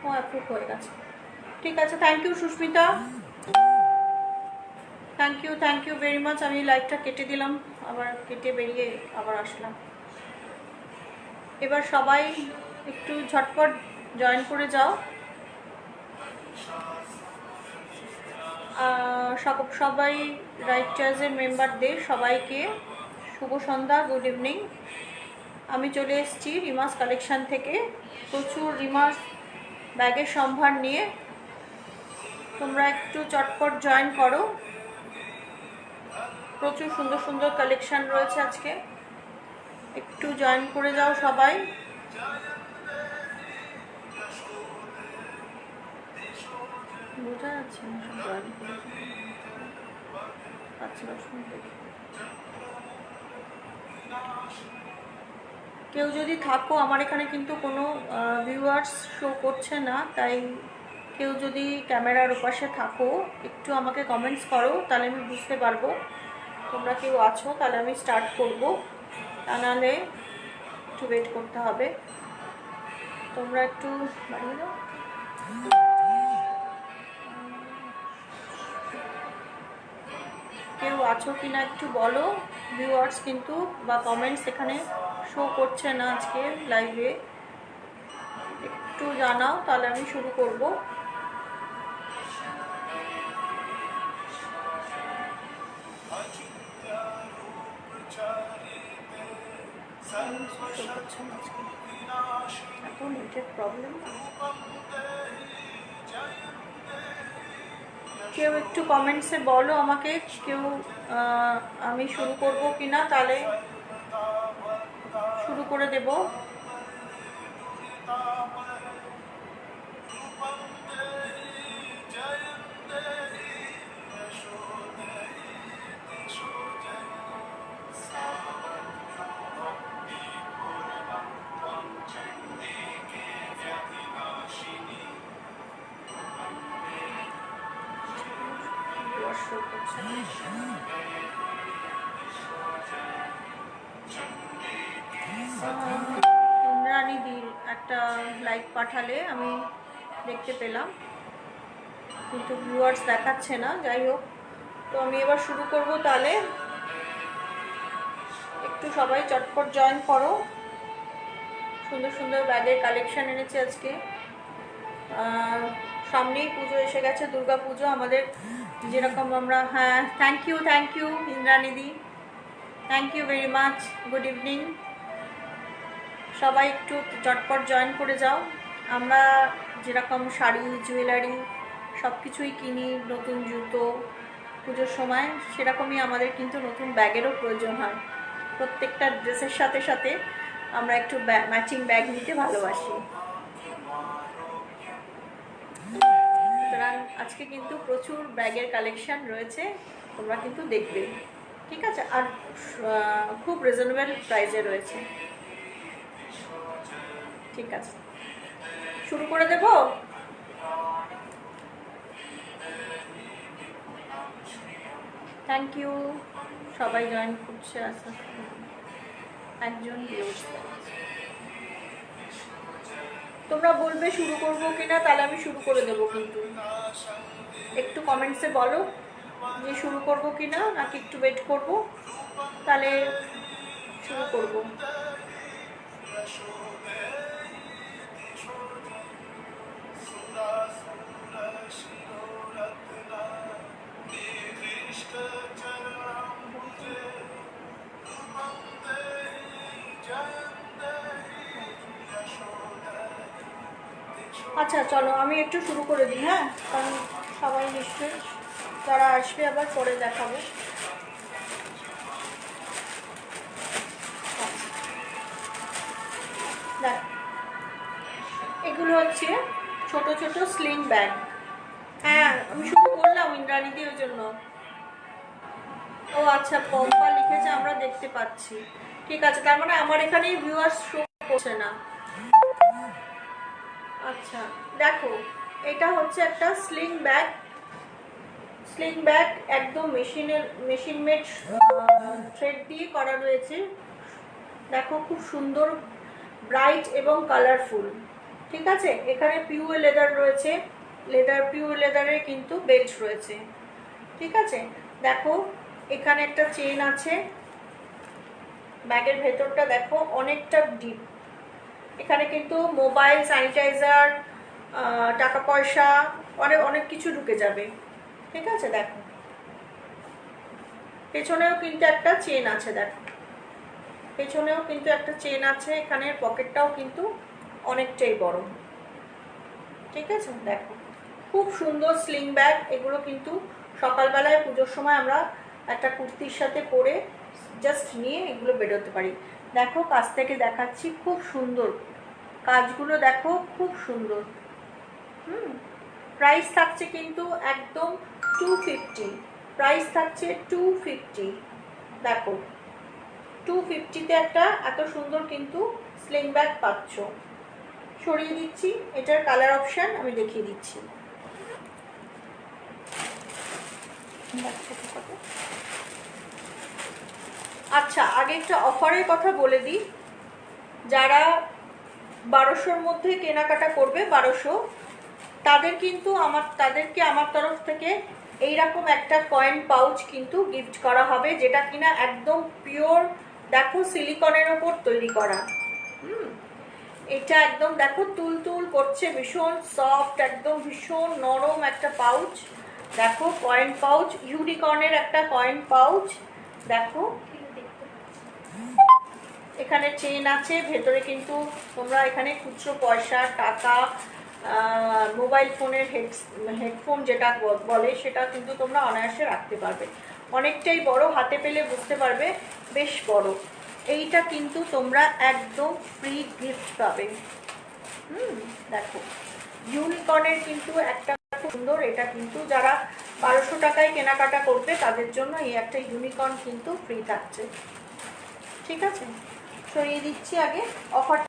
ও approve হয়ে গেছে, ঠিক আছে। Thank you Sushmita, thank you very much. আমি লাইভটা কেটে দিলাম, আবার কেটে বেরিয়ে আবার আসলাম। এবার সবাই একটু ঝটপট জয়েন করে যাও। সবাই রাইট চয়েসের মেম্বারদের সবাইকে শুভ সন্ধ্যা, গুড ইভিনিং। আমি চলে এসেছি রিমাস কালেকশান থেকে প্রচুর রিমাস ব্যাগের সম্ভার নিয়ে। তোমরা একটু চটপট জয়েন করো, প্রচুর সুন্দর সুন্দর কালেকশান রয়েছে আজকে, একটু জয়েন করে যাও সবাই। বোঝা যাচ্ছে না সব জয়েন করে আচ্ছা শুনতে। কেউ যদি থাকো, আমার এখানে কিন্তু কোনো ভিউয়ার্স শো করছে না, তাই কেউ যদি ক্যামেরার ওপাশে থাকো একটু আমাকে কমেন্টস করো, তাহলে আমি বুঝতে পারবো তোমরা কেউ আছো, তাহলে আমি স্টার্ট করব, তা নাহলে একটু ওয়েট করতে হবে। তোমরা একটু বাড়িয়ে দাও। কেউ আছো কি না একটু বলো। ভিউয়ার্স কিন্তু বা কমেন্টস এখানে শো করছে না আজকে লাইভে, একটু জানাও, তাহলে আমি শুরু করব। এত নেটের প্রবলেম। কেউ একটু কমেন্টসে বলো আমাকে, কেউ আমি শুরু করব কিনা, তাহলে শুরু করে দেব। ইন্দ্রাণীদির একটা লাইক পাঠালে আমি দেখতে পেলাম, কিন্তু ভিউয়ার্স দেখাচ্ছে না। যাই হোক, তো আমি এবার শুরু করব, তাহলে একটু সবাই চটপট জয়েন করো। সুন্দর সুন্দর ব্যাগের কালেকশন এনেছি আজকে। সামনেই পুজো এসে গেছে, দুর্গা পুজো আমাদের, যেরকম আমরা, হ্যাঁ থ্যাংক ইউ ইন্দ্রাণীদি, thank you very much, good evening. সবাই একটু চটপট জয়েন করে যাও। আমরা যেরকম শাড়ি, জুয়েলারি সব কিছুই কিনি, নতুন জুতো পুজোর সময়, সেরকমই আমাদের কিন্তু নতুন ব্যাগেরও প্রয়োজন হয়। প্রত্যেকটা ড্রেসের সাথে সাথে আমরা একটু ম্যাচিং ব্যাগ নিতে ভালোবাসি। সুতরাং আজকে কিন্তু প্রচুর ব্যাগের কালেকশান রয়েছে, তোমরা কিন্তু দেখবে, ঠিক আছে। আর খুব রিজনেবল প্রাইসে রয়েছে, ঠিক আছে। শুরু করে দেব। থ্যাংক ইউ, সবাই জয়েন করছে। আচ্ছা, একজন তোমরা বলবে শুরু করবো কিনা, তাহলে আমি শুরু করে দেবো, কিন্তু একটু কমেন্টসে বলো যে শুরু করবো কিনা, নাকি একটু ওয়েট করবো, তাহলে শুরু করবো। আচ্ছা চলো আমি একটু শুরু করে দিই, হ্যাঁ, কারণ সবাই নিশ্চয়ই যারা আসবে আবার পরে দেখাবো। দেখ, এগুলো হচ্ছে ছোট ছোট স্লিং ব্যাগ। হ্যাঁ আমি শুরু করলাম ইন্দ্রাণীদি, ওই জন্য। ও আচ্ছা, পম্পা লিখেছে, আমরা দেখতে পাচ্ছি, ঠিক আছে। তার মানে আমার এখানে ভিউয়ার্স শো করছে না। আচ্ছা দেখো, এটা হচ্ছে একটা স্লিং ব্যাগ। স্লিং ব্যাগ একদম মেশিন মেড থ্রেড দিয়ে করা রয়েছে। দেখো খুব সুন্দর, ব্রাইট এবং কালারফুল। ঠিক আছে, এখানে পিওর লেদার রয়েছে, পিওর লেদারের কিন্তু বেল্ট রয়েছে। ঠিক আছে, দেখো এখানে একটা চেন আছে, ব্যাগের ভেতরটা দেখো অনেকটা ডিপ, এখানে কিন্তু মোবাইল, স্যানিটাইজার, টাকা পয়সা, অনেক অনেক কিছু ঢুকে যাবে। ঠিক আছে, দেখো পেছনেও কিন্তু একটা চেন আছে, দেখো পেছনেও কিন্তু একটা চেন আছে, এখানের পকেটটাও কিন্তু অনেকটাই বড়। ঠিক আছে, দেখো খুব সুন্দর স্লিং ব্যাগ। এগুলো কিন্তু সকালবেলায় পুজোর সময় আমরা একটা কুর্তির সাথে পরে জাস্ট নিয়ে এগুলো বেরোতে পারি। দেখো কাছ থেকে দেখাচ্ছি, খুব সুন্দর কাজগুলো, দেখো খুব সুন্দর। প্রাইস থাকছে কিন্তু একদম 250, প্রাইস থাকছে 250। দেখো 250-তে একটা এত সুন্দর কিন্তু স্লিং ব্যাগ পাচ্ছ। সরিয়ে দিচ্ছি, এটার কালার অপশান আমি দেখিয়ে দিচ্ছি। আচ্ছা, আগে একটা অফারের কথা বলে দিই, যারা 1200-র মধ্যে কেনাকাটা করবে, 1200, তাদেরকে আমার তরফ থেকে এইরকম একটা কয়েন পাউচ কিন্তু গিফট করা হবে, যেটা কিনা একদম পিওর, দেখো সিলিকনের ওপর তৈরি করা। এটা একদম দেখো তুলতুল করছে, ভীষণ সফট, একদম ভীষণ নরম একটা পাউচ। দেখো কয়েন পাউচ, ইউনিকর্নের একটা কয়েন পাউচ। দেখো এখানে চেন আছে, ভেতরে কিন্তু তোমরা এখানে খুচরো পয়সা, টাকা, মোবাইল ফোনের হেডফোন যেটা বলে সেটা কিন্তু তোমরা অনায়াসে রাখতে পারবে। অনেকটাই বড়, হাতে পেলে বুঝতে পারবে বেশ বড়। এইটা কিন্তু তোমরা একদম ফ্রি গিফট পাবে। দেখো ইউনিকর্নের কিন্তু একটা খুব সুন্দর, এটা কিন্তু যারা 1200 টাকায় কেনাকাটা করবে তাদের জন্য এই একটা ইউনিকর্ন কিন্তু ফ্রি থাকছে। ঠিক আছে, সরিয়ে দিচ্ছি আগে অফারটা।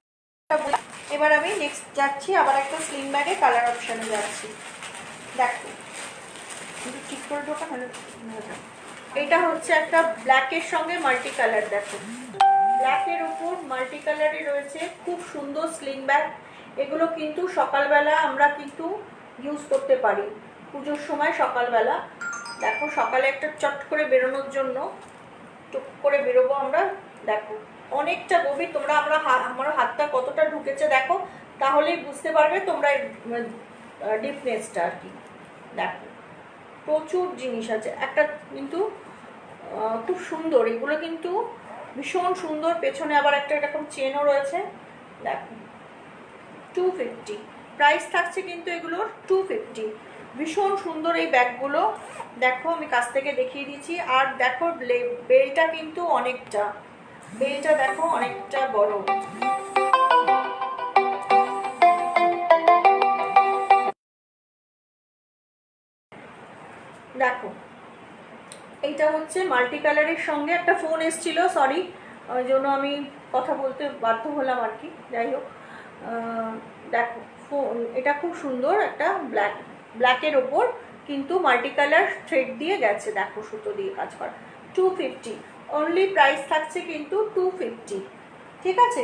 এবার আমি নেক্সট যাচ্ছি, আবার একটা স্লিং ব্যাগে কালার অপশানে যাচ্ছি। দেখো ঠিক করে ঢোকা, এটা হচ্ছে একটা ব্ল্যাকের সঙ্গে মাল্টি কালার। দেখো ব্ল্যাকের উপর মাল্টি কালারে রয়েছে, খুব সুন্দর স্লিং ব্যাগ। এগুলো কিন্তু সকালবেলা আমরা কিন্তু ইউজ করতে পারি পুজোর সময় সকালবেলা। দেখো সকালে একটা চট করে বেরোনোর জন্য, টুক করে বেরোবো আমরা। দেখো অনেকটা গভীর, তোমরা আমার হাতটা কতটা ঢুকেছে দেখো, তাহলেই বুঝতে পারবে তোমরা ডিপনেসটা আর কি। দেখো প্রচুর জিনিস আছে, একটা কিন্তু খুব সুন্দর, এগুলো কিন্তু ভীষণ সুন্দর। পেছনে আবার একটা এরকম চেনও রয়েছে। দেখো 250, প্রাইস থাকছে কিন্তু এগুলোর 250। ভীষণ সুন্দর এই ব্যাগগুলো, দেখো আমি কাছ থেকে দেখিয়ে দিচ্ছি। আর দেখো বেলটা কিন্তু অনেকটা, বেলটা দেখো অনেকটা বড়। দেখো এইটা হচ্ছে মাল্টি কালারের সঙ্গে একটা ফোন এসেছিল, সরি, ওই জন্য আমি কথা বলতে বাধ্য হলাম আর কি। যাই হোক, দেখো ফোন, এটা খুব সুন্দর একটা ব্ল্যাকের ওপর কিন্তু মাল্টি কালার থ্রেড দিয়ে গেছে, দেখো সুতো দিয়ে কাজ করা। 250 অনলি, প্রাইস থাকছে কিন্তু 250। ঠিক আছে,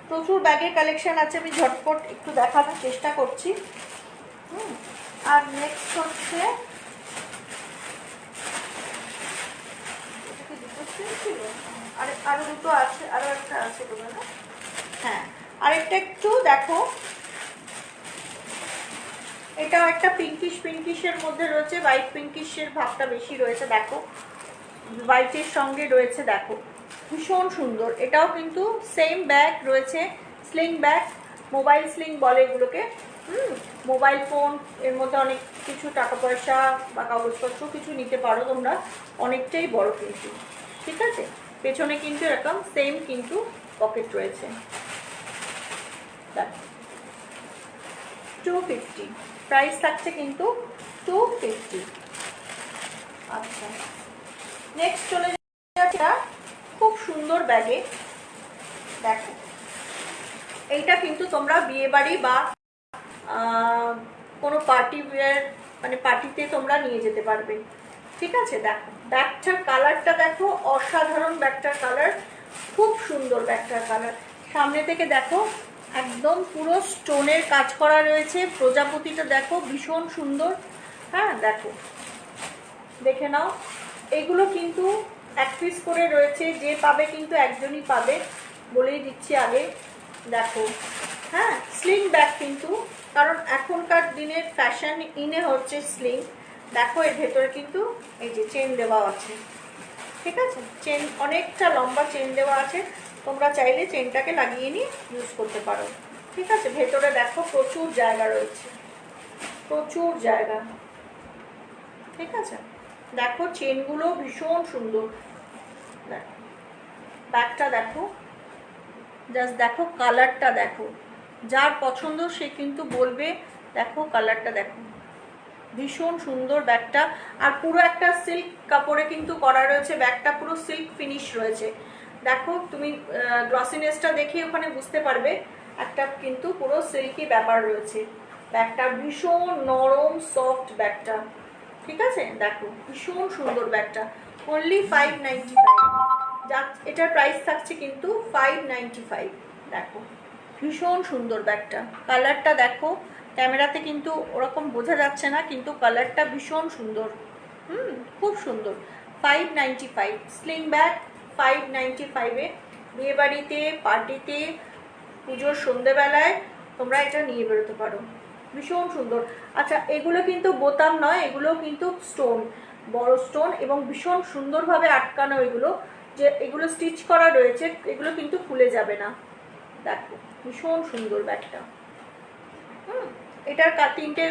প্রচুর ব্যাগের কালেকশন আছে, আমি ঝটপট একটু দেখানোর চেষ্টা করছি। আর নেক্সট হচ্ছে আরো দুটো আছে, আরো একটা আছে তোমার। হ্যাঁ, আরেকটা একটু দেখো, এটাও একটা পিঙ্কিশের মধ্যে রয়েছে, হোয়াইট পিঙ্কিশের ভাবটা বেশি রয়েছে। দেখো হোয়াইটের সঙ্গে রয়েছে, দেখো ভীষণ সুন্দর। এটাও কিন্তু সেম ব্যাগ রয়েছে, স্লিং ব্যাগ, মোবাইল স্লিং বলে এগুলোকে। মোবাইল ফোন, এর মধ্যে অনেক কিছু টাকা পয়সা বা কাগজপত্র কিছু নিতে পারো তোমরা, অনেকটাই বড় কিন্তু। ঠিক আছে, পেছনে কিন্তু এরকম সেম কিন্তু পকেট রয়েছে। দেখো 250, প্রাইস থাকছে কিন্তু 250। আচ্ছা, নেক্সট চলে যাচ্ছে খুব সুন্দর ব্যাগে। দেখো এইটা কিন্তু তোমরা বিয়ে বাড়ি বা কোনো পার্টি ওয়্যার, মানে পার্টিতে তোমরা নিয়ে যেতে পারবে। ঠিক আছে, দেখো ব্যাগটার কালারটা দেখো, অসাধারণ ব্যাগটার কালার, খুব সুন্দর ব্যাগটার কালার। সামনে থেকে দেখো একদম পুরো স্টোনের কাজ করা রয়েছে। প্রজাপতিটা দেখো ভীষণ সুন্দর। হ্যাঁ দেখো, দেখে নাও। এগুলো কিন্তু এক পিস করে রয়েছে, যে পাবে কিন্তু একজনই পাবে, বলেই দিচ্ছি আগে। দেখো, হ্যাঁ স্লিং ব্যাগ কিন্তু, কারণ এখনকার দিনের ফ্যাশন ইনে হচ্ছে স্লিং। দেখো এর ভেতরে কিন্তু এই যে চেন দেওয়া আছে, ঠিক আছে, চেন অনেকটা লম্বা চেন দেওয়া আছে, তোমরা চাইলে চেনটাকে লাগিয়ে নিয়ে ইউজ করতে পারো, ঠিক আছে। ভেতরে দেখো প্রচুর জায়গা রয়েছে, প্রচুর জায়গা, ঠিক আছে। দেখো চেনগুলো ভীষণ সুন্দর। দেখো ব্যাগটা দেখো, জাস্ট দেখো কালারটা দেখো, যার পছন্দ সে কিন্তু বলবে। দেখো কালারটা দেখো, ভীষণ সুন্দর ব্যাগটা। আর পুরো একটা সিল্ক কাপড়ে কিন্তু করা রয়েছে, ব্যাগটা পুরো সিল্ক ফিনিশ রয়েছে। দেখো তুমি গ্লসিনেসটা দেখে ওখানে বুঝতে পারবে, একটা কিন্তু পুরো সিল্কি ব্যাপার রয়েছে। ব্যাগটা ভীষণ নরম সফট ব্যাগটা, ঠিক আছে। দেখো ভীষণ সুন্দর ব্যাগটা, অনলি 595। যা এটার প্রাইস থাকছে কিন্তু 595। দেখো ভীষণ সুন্দর ব্যাগটা, কালারটা দেখো, ক্যামেরাতে কিন্তু ওরকম বোঝা যাচ্ছে না, কিন্তু কালারটা ভীষণ সুন্দর, খুব সুন্দর। 595 স্লিং ব্যাগ, 595-এ বিয়েবাড়িতে, পার্টিতে, পুজোর সন্ধেবেলায় তোমরা এটা নিয়ে বেরোতে পারো, ভীষণ সুন্দর। আচ্ছা এগুলো কিন্তু বোতাম নয়, এগুলো কিন্তু স্টোন, বড় স্টোন, এবং ভীষণ সুন্দরভাবে আটকানো। এগুলো যে এগুলো স্টিচ করা রয়েছে, এগুলো কিন্তু খুলে যাবে না। দেখো ভীষণ সুন্দর ব্যাগটা। এটার তিনটে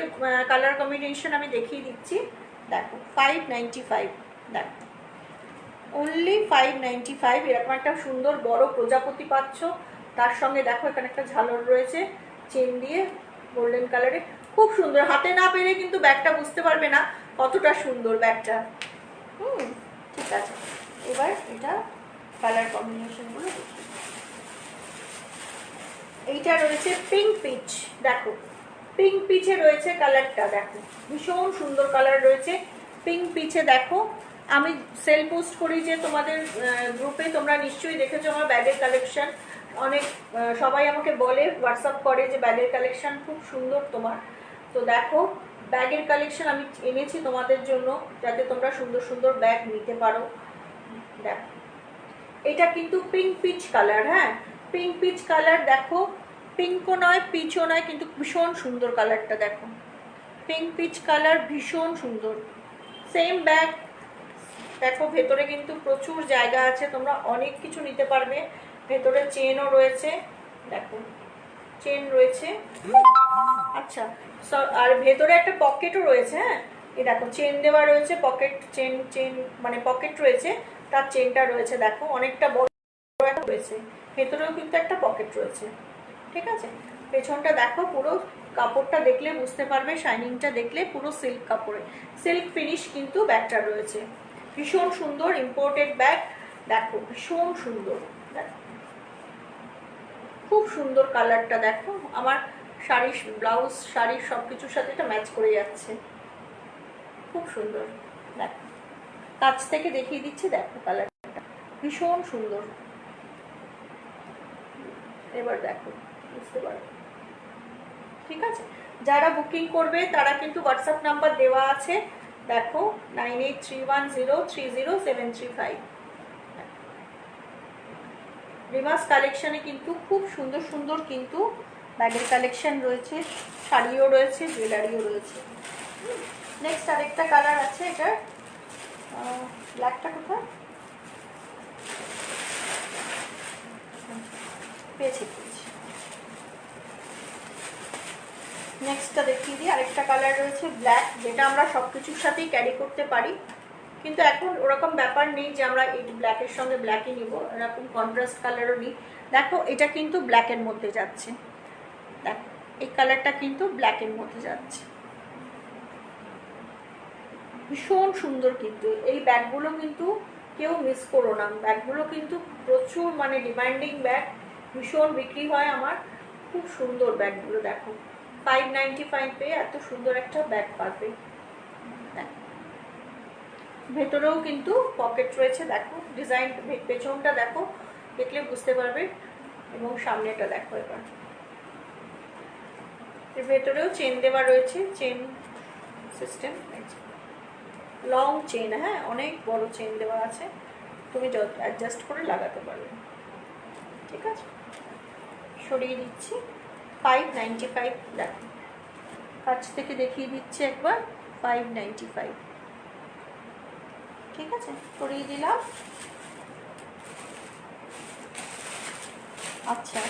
কালার কম্বিনেশন আমি দেখিয়ে দিচ্ছি। দেখো 595, দেখো অনলি 595। এরকম একটা সুন্দর বড় প্রজাপতি পাচ্ছ, তার সঙ্গে দেখো এখানে একটা ঝালর রয়েছে চেন দিয়ে গোল্ডেন কালারে, খুব সুন্দর। হাতে না পেরে কিন্তু ব্যাগটা বুঝতে পারবে না কতটা সুন্দর ব্যাগটা। ঠিক আছে, এবার এটা কালার কম্বিনেশনগুলো দেখি। এইটা রয়েছে পিঙ্ক পিচ, দেখো পিঙ্ক পিচে রয়েছে কালারটা, দেখো ভীষণ সুন্দর কালার রয়েছে পিঙ্ক পিচে। দেখো আমি সেল পোস্ট করি যে তোমাদের গ্রুপে, তোমরা নিশ্চয়ই দেখেছো আমার ব্যাগের কালেকশন। অনেক সবাই আমাকে বলে, হোয়াটসঅ্যাপ করে যে ব্যাগের কালেকশন খুব সুন্দর তোমার। তো দেখো ব্যাগের কালেকশন আমি এনেছি তোমাদের জন্য, যাতে তোমরা সুন্দর সুন্দর ব্যাগ নিতে পারো। দেখো এটা কিন্তু পিঙ্ক পিচ কালার, হ্যাঁ পিঙ্ক পিচ কালার। দেখো পিঙ্কও নয় পিচও নয়, কিন্তু ভীষণ সুন্দর কালারটা। দেখো পিঙ্ক পিচ কালার, ভীষণ সুন্দর। সেম ব্যাগ, দেখো ভেতরে কিন্তু প্রচুর জায়গা আছে, তোমরা অনেক কিছু নিতে পারবে। ভেতরে চেনও রয়েছে, দেখো চেন রয়েছে। আচ্ছা আর ভেতরে একটা পকেটও রয়েছে, হ্যাঁ এই দেখো চেন দেওয়া রয়েছে, পকেট চেন, চেন মানে পকেট রয়েছে, তার চেনটা রয়েছে। দেখো অনেকটা বড় রয়েছে, ভেতরেও কিন্তু একটা পকেট রয়েছে, ঠিক আছে। পেছনটা দেখো, পুরো কাপড়টা দেখলে বুঝতে পারবে, শাইনিংটা দেখলে পুরো সিল্ক কাপড়ে, সিল্ক ফিনিশ কিন্তু ব্যাগটা রয়েছে। ভীষণ সুন্দর ইম্পোর্টেড ব্যাগ, দেখো ভীষণ সুন্দর। দেখো খুব সুন্দর কালারটা, দেখো আমার শাড়ি, ব্লাউজ, শাড়ির সব কিছুর সাথে এটা ম্যাচ করে যাচ্ছে, খুব সুন্দর। দেখো কাছ থেকে দেখিয়ে দিচ্ছি, দেখো কালারটা ভীষণ সুন্দর। এবার দেখো বুঝতে পারো, ঠিক আছে। যারা বুকিং করবে তারা কিন্তু হোয়াটসঅ্যাপ নাম্বার দেওয়া আছে, দেখো 9831030735। রিমাস কালেকশনে কিন্তু খুব সুন্দর সুন্দর কিন্তু ব্যাগের কালেকশন রয়েছে, শাড়িও রয়েছে, জুয়েলারিও রয়েছে। নেক্সট আরেকটা কালার আছে, এটার ব্ল্যাকটা কোথায় পেয়েছি, নেক্সটটা দেখিয়ে দিই। আরেকটা কালার রয়েছে ব্ল্যাক, যেটা আমরা সব কিছুর সাথেই ক্যারি করতে পারি, কিন্তু এখন ওরকম ব্যাপার নেই যে আমরা এই ব্ল্যাকের সঙ্গে ব্ল্যাকই নিব, এরকম কন্ট্রাস্ট কালারও নিই। দেখো এটা কিন্তু ব্ল্যাকের মধ্যে যাচ্ছে, দেখো এই কালারটা কিন্তু ব্ল্যাকের মধ্যে যাচ্ছে, ভীষণ সুন্দর। কিন্তু এই ব্যাগগুলো কিন্তু কেউ মিস করো না, ব্যাগগুলো কিন্তু প্রচুর মানে ডিমান্ডিং ব্যাগ, ভীষণ বিক্রি হয় আমার, খুব সুন্দর ব্যাগগুলো। দেখো 595 এত সুন্দর একটা ব্যাগ পাবে। ভেতরেও কিন্তু পকেট রয়েছে, দেখো ডিজাইন, পেছনটা দেখো দেখলে বুঝতে পারবে, এবং সামনেটা দেখো। এবার এর ভেতরেও চেন দেওয়া রয়েছে, চেন সিস্টেম, লং চেন, হ্যাঁ অনেক বড় চেন দেওয়া আছে, তুমি যত অ্যাডজাস্ট করে লাগাতে পারবে। ঠিক আছে, সরিয়ে দিচ্ছি। 595, দেখো কাছ থেকে দেখিয়ে দিচ্ছি একবার, 595। ঠিক আছে, সরিয়ে দিলাম। আচ্ছা,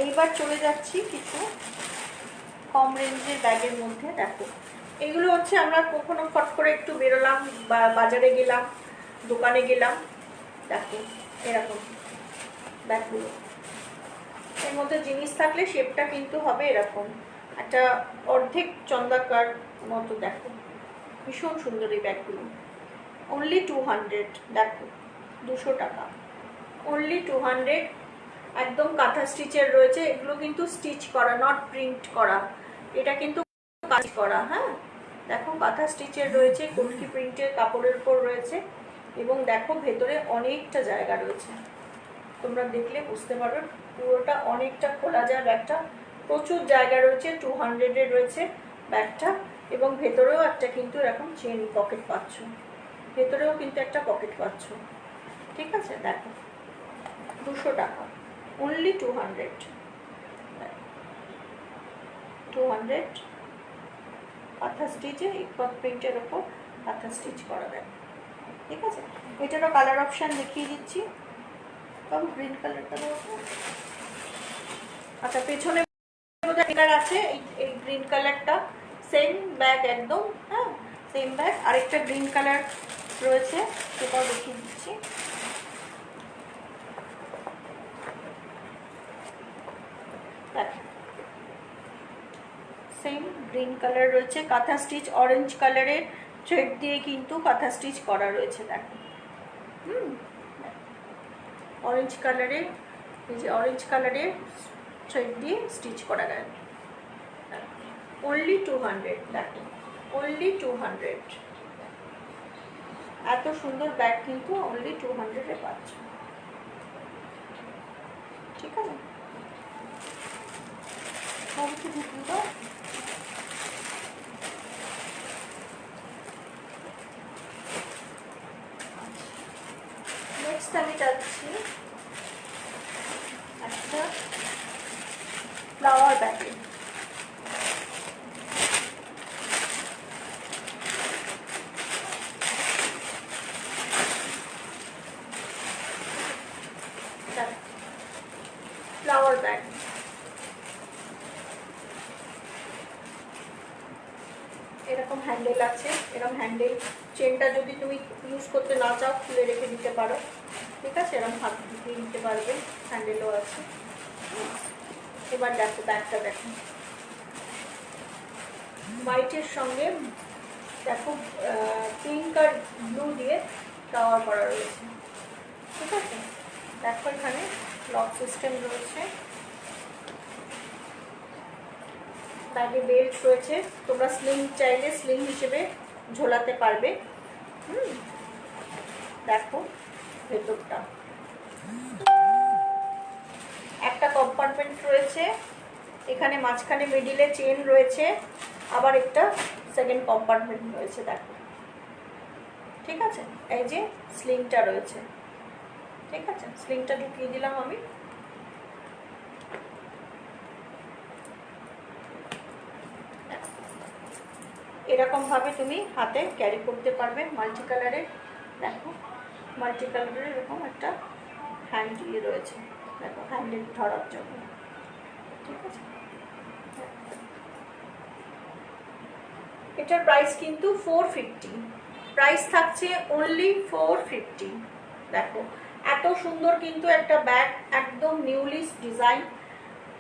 এইবার চলে যাচ্ছি কিছু কম রেঞ্জের ব্যাগের মধ্যে। দেখো এগুলো হচ্ছে আমরা কখনো ফট করে একটু বেরোলাম বা বাজারে গেলাম, দোকানে গেলাম, দেখো এরকম ব্যাগগুলো, এর মধ্যে জিনিস থাকলে শেপটা কিন্তু হবে এরকম একটা অর্ধেক চন্দ্রাকার মতো। দেখো ভীষণ সুন্দর এই ব্যাগগুলো, অনলি 200, দেখো 200 টাকা, অনলি 200। একদম কাঁথা স্টিচের রয়েছে, এগুলো কিন্তু স্টিচ করা, নট প্রিন্ট করা, এটা কিন্তু কাজ করা। হ্যাঁ দেখো কাঁথা স্টিচের রয়েছে, কলকি প্রিন্টের কাপড়ের উপর রয়েছে, এবং দেখো ভেতরে অনেকটা জায়গা রয়েছে, তোমরা দেখলে বুঝতে পারবে পুরোটা অনেকটা খোলা যায় ব্যাগটা, প্রচুর জায়গা রয়েছে। 200-এ রয়েছে ব্যাগটা, এবং ভেতরেও একটা কিন্তু এরকম চেন পকেট পাচ্ছ, ভেতরেও কিন্তু একটা পকেট পাচ্ছ। ঠিক আছে, দেখো 200 টাকা, অনলি 200, 200 কাঁথা স্টিচে, ইকট প্রিন্টের ওপর কাঁথা স্টিচ করা যায়। ঠিক আছে, এটারও কালার অপশান দেখিয়ে দিচ্ছি, কম গ্রিন কালারটা। আচ্ছা, পেছনে কালার আছে, এই গ্রিন কালারটা সেম ব্যাগ একদম, হ্যাঁ সেম ব্যাগ। আরেকটা গ্রিন কালার রয়েছে, সেটাও দেখিয়ে দিচ্ছি। সেম গ্রিন কালার রয়েছে, কাঁথা স্টিচ, অরেঞ্জ কালারের থ্রেড দিয়ে কিন্তু কাঁথা স্টিচ করা রয়েছে। দেখো অরেঞ্জ কালারের, এই যে অরেঞ্জ কালারের থ্রেড দিয়ে স্টিচ করা গেল, অনলি 200। দেখো অনলি 200, এত সুন্দর ব্যাগ কিন্তু অনলি 200-এ পাচ্ছ। ঠিক আছে, সবকে ঢুকিয়ে দাও। নেক্সট আমি যাচ্ছি একটা ফ্লাওয়ার ব্যাগে। ফ্লাওয়ার ব্যাগ, এরকম হ্যান্ডেল আছে, এরকম হ্যান্ডেল, চেনটা যদি তুমি ইউজ করতে না চাও খুলে রেখে দিতে পারো। ঠিক আছে, এরকম হাত ঢুকিয়ে নিতে পারবে, হ্যান্ডেলও আছে। এবার দেখো ব্যাগটা, দেখো হোয়াইটের সঙ্গে দেখো পিঙ্ক আর ব্লু দিয়ে ফ্লাওয়ার করা রয়েছে। ঠিক আছে, দেখো এখানে লক সিস্টেম রয়েছে, ব্যাগে বেল্ট রয়েছে, তোমরা স্লিং চাইলে স্লিং হিসেবে ঝোলাতে পারবে। দেখো ভেতরটা একটা কম্পার্টমেন্ট রয়েছে, এখানে মাঝখানে মিডিলে চেন রয়েছে, আবার একটা সেকেন্ড কম্পার্টমেন্ট রয়েছে। দেখো ঠিক আছে, এই যে স্লিংটা রয়েছে। ঠিক আছে, স্লিংটা ঢুকিয়ে দিলাম আমি। এরকম ভাবে তুমি হাতে ক্যারি করতে পারবে, মাল্টি কালারের। দেখো মাল্টি কালারের এরকম একটা হ্যান্ড দিয়ে রয়েছে, দেখো হ্যান্ডেল ধরার জন্য। ঠিক আছে, এটার প্রাইস কিন্তু 450, প্রাইস থাকছে অনলি 450। দেখো এত সুন্দর কিন্তু একটা ব্যাগ, একদম নিউলি ডিজাইন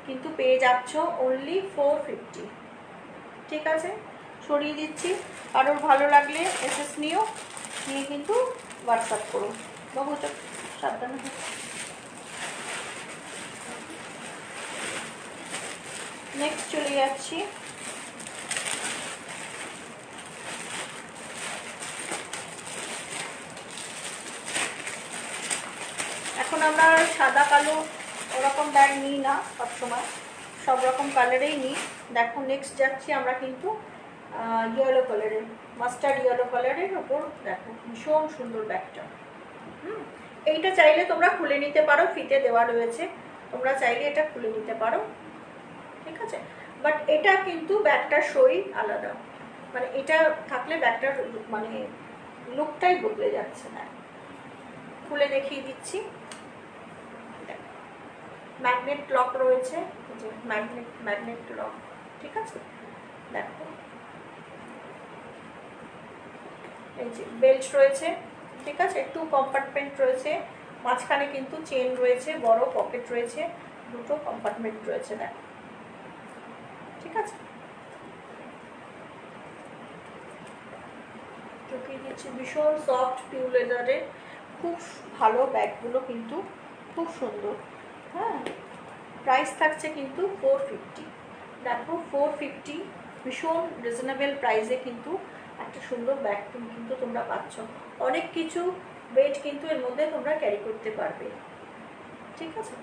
কিন্তু পেয়ে যাচ্ছ অনলি 450। ঠিক আছে, সরিয়ে দিচ্ছি। কারোর ভালো লাগলে এসএস নিয়ে কিন্তু হোয়াটসঅ্যাপ করো। বাবু তো সাবধানে। নেক্সট চলে যাচ্ছি এখন আমরা সাদা কালো ওরকম ব্যাগ নিই না সবসময়, সব রকম কালারেই নিই। দেখো নেক্সট যাচ্ছি আমরা কিন্তু ইয়েলো কালারের, মাস্টার্ড ইয়েলো কালারের ওপর। দেখো ভীষণ সুন্দর ব্যাগটা। এইটা চাইলে তোমরা খুলে নিতে পারো, ফিতে দেওয়া রয়েছে, তোমরা চাইলে এটা খুলে নিতে পারো, ঠিক আছে। বাট এটা কিন্তু ব্যাগটার শোই আলাদা, মানে এটা থাকলে ব্যাগটার মানে লুকটাই বদলে যাচ্ছে না। খুলে দেখিয়ে দিচ্ছি। ম্যাগনেট লক রয়েছে, যে ম্যাগনেট লক, ঠিক আছে। দেখো এই যে বেল্ট রয়েছে, ঠিক আছে, 2 কম্পার্টমেন্ট রয়েছে, মাঝখানে কিন্তু চেন রয়েছে, বড় পকেট রয়েছে, 2টো কম্পার্টমেন্ট রয়েছে। দেখো, ঠিক আছে। ঢুকিয়ে দিচ্ছি। ভীষণ সফট পিউ লেদারের, খুব ভালো ব্যাগগুলো, কিন্তু খুব সুন্দর। হ্যাঁ, প্রাইস থাকছে কিন্তু 450। দেখো 450, ভীষণ রিজনেবল প্রাইসে কিন্তু একটা সুন্দর ব্যাগ কিন্তু তোমরা পাচ্ছ। অনেক কিছু ওয়েট কিন্তু এর মধ্যে তোমরা ক্যারি করতে পারবে, ঠিক আছে।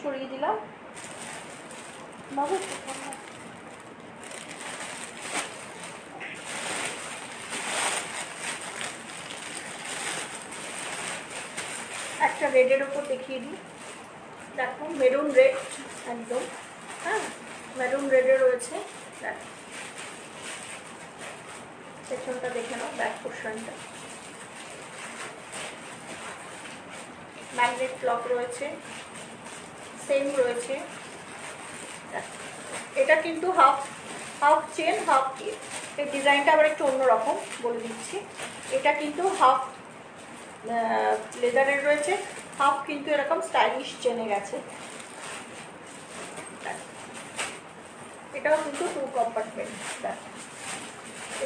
সরিয়ে দিলাম বাবু। একটা রেডের ওপর দেখিয়ে দিই। দেখো মেরুন রেড একদম, হ্যাঁ মেরুন রেডে রয়েছে। দেখো পেছনটা দেখে নাও, ব্যাক পোর্শনটা ম্যাগনেট লক রয়েছে, সেম রয়েছে। এটা কিন্তু হাফ চেন হাফ ইয়ে, এই ডিজাইনটা আবার একটু অন্যরকম বলে দিচ্ছি। এটা কিন্তু হাফ লেদারের রয়েছে, হাফ কিন্তু এরকম স্টাইলিশ চেনে গেছে। এটাও কিন্তু 2 কম্পার্টমেন্ট। দেখো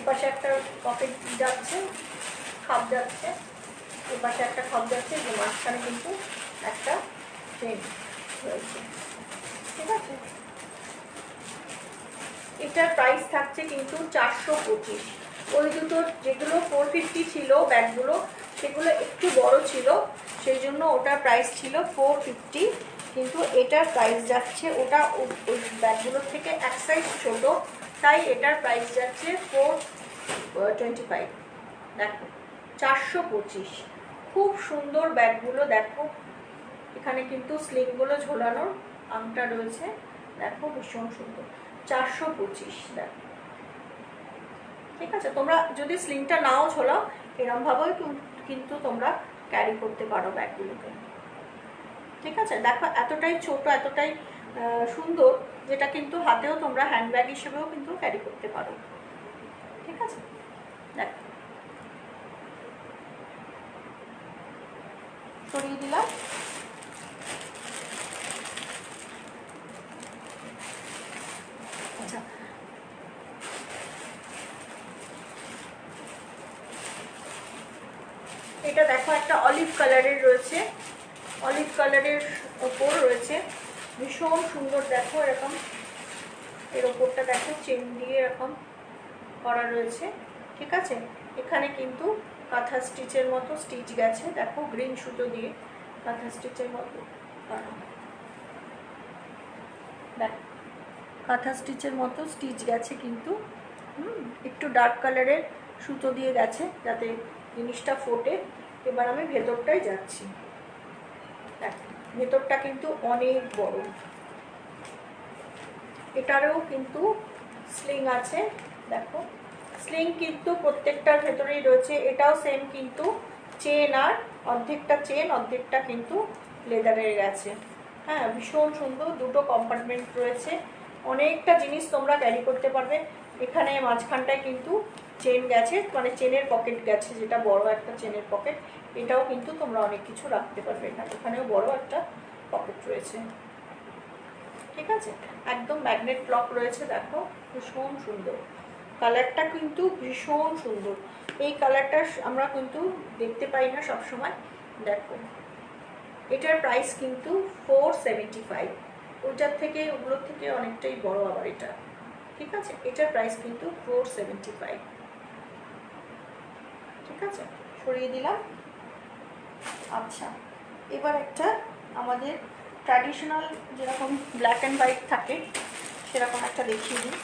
এপাশে একটা পকেট যাচ্ছে, খাপ যাচ্ছে, এপাশে একটা খাপ যাচ্ছে, যে মাঝখানে কিন্তু একটা চেন রয়েছে, ঠিক আছে। এটার প্রাইস থাকছে কিন্তু 425। ওই দুটো যেগুলো 450 ছিল ব্যাগগুলো, সেগুলো একটু বড় ছিল, সেই জন্য ওটার প্রাইস ছিল 450, কিন্তু এটার প্রাইস যাচ্ছে, ওটা ওই ব্যাগগুলোর থেকে এক সাইজ ছোট, তাই এটার প্রাইস যাচ্ছে 425। দেখো 425, খুব সুন্দর ব্যাগগুলো। দেখো এখানে কিন্তু স্লিংগুলো ঝোলানোর আংটা রয়েছে, দেখো ভীষণ সুন্দর। 425, দেখো, ঠিক আছে। তোমরা যদি স্লিংটা নাও ঝোলাও, এরমভাবেও কিন্তু তোমরা ক্যারি করতে পারো ব্যাগগুলোকে, ঠিক আছে। দেখো এতটাই ছোট, এতটাই সুন্দর, যেটা কিন্তু হাতেও তোমরা হ্যান্ডব্যাগ হিসেবেও কিন্তু ক্যারি করতে পারো, ঠিক আছে। দেখো সরিয়ে দিলাম। আচ্ছা, এটা দেখো একটা অলিভ কালারের রয়েছে, অলিভ কালারের ওপর রয়েছে, ভীষণ সুন্দর। দেখো এরকম এর ওপরটা দেখো চেন দিয়ে এরকম করা রয়েছে, ঠিক আছে। এখানে কিন্তু কাঁথা স্টিচের মতো স্টিচ গেছে, দেখো গ্রিন সুতো দিয়ে কাঁথা স্টিচের মতো দেখ, কাঁথা স্টিচের মতো স্টিচ গেছে কিন্তু, একটু ডার্ক কালারের সুতো দিয়ে গেছে যাতে জিনিসটা ফোটে। এবার আমি ভেতরটাই যাচ্ছি। দেখ ভেতরটা কিন্তু অনেক বড়, এটারও কিন্তু স্লিং আছে। দেখো স্লিং কিন্তু প্রত্যেকটার ভেতরেই রয়েছে। এটাও সেম কিন্তু চেন, আর অর্ধেকটা চেন অর্ধেকটা কিন্তু লেদারের গেছে। হ্যাঁ ভীষণ সুন্দর, 2টো কম্পার্টমেন্ট রয়েছে, অনেকটা জিনিস তোমরা ক্যারি করতে পারবে। এখানে মাঝখানটায় কিন্তু চেন গেছে, মানে চেনের পকেট গেছে, যেটা বড় একটা চেনের পকেট, এটাও কিন্তু তোমরা অনেক কিছু রাখতে পারবে। এখানেও বড় একটা পকেট রয়েছে, ঠিক আছে। একদম ম্যাগনেট লক রয়েছে। দেখো ভীষণ সুন্দর, কালারটা কিন্তু ভীষণ সুন্দর। এই কালারটা আমরা কিন্তু দেখতে পাই না সব সময়। দেখো এটার প্রাইস কিন্তু 475, ওটার থেকে ওগুলোর থেকে অনেকটাই বড় আবার এটা, ঠিক আছে। এটার প্রাইস কিন্তু 475, ঠিক আছে। সরিয়ে দিলাম। আচ্ছা, এবার একটা আমাদের ট্র্যাডিশনাল যেরকম ব্ল্যাক অ্যান্ড হোয়াইট থাকে সেরকম একটা দেখিয়ে দিই।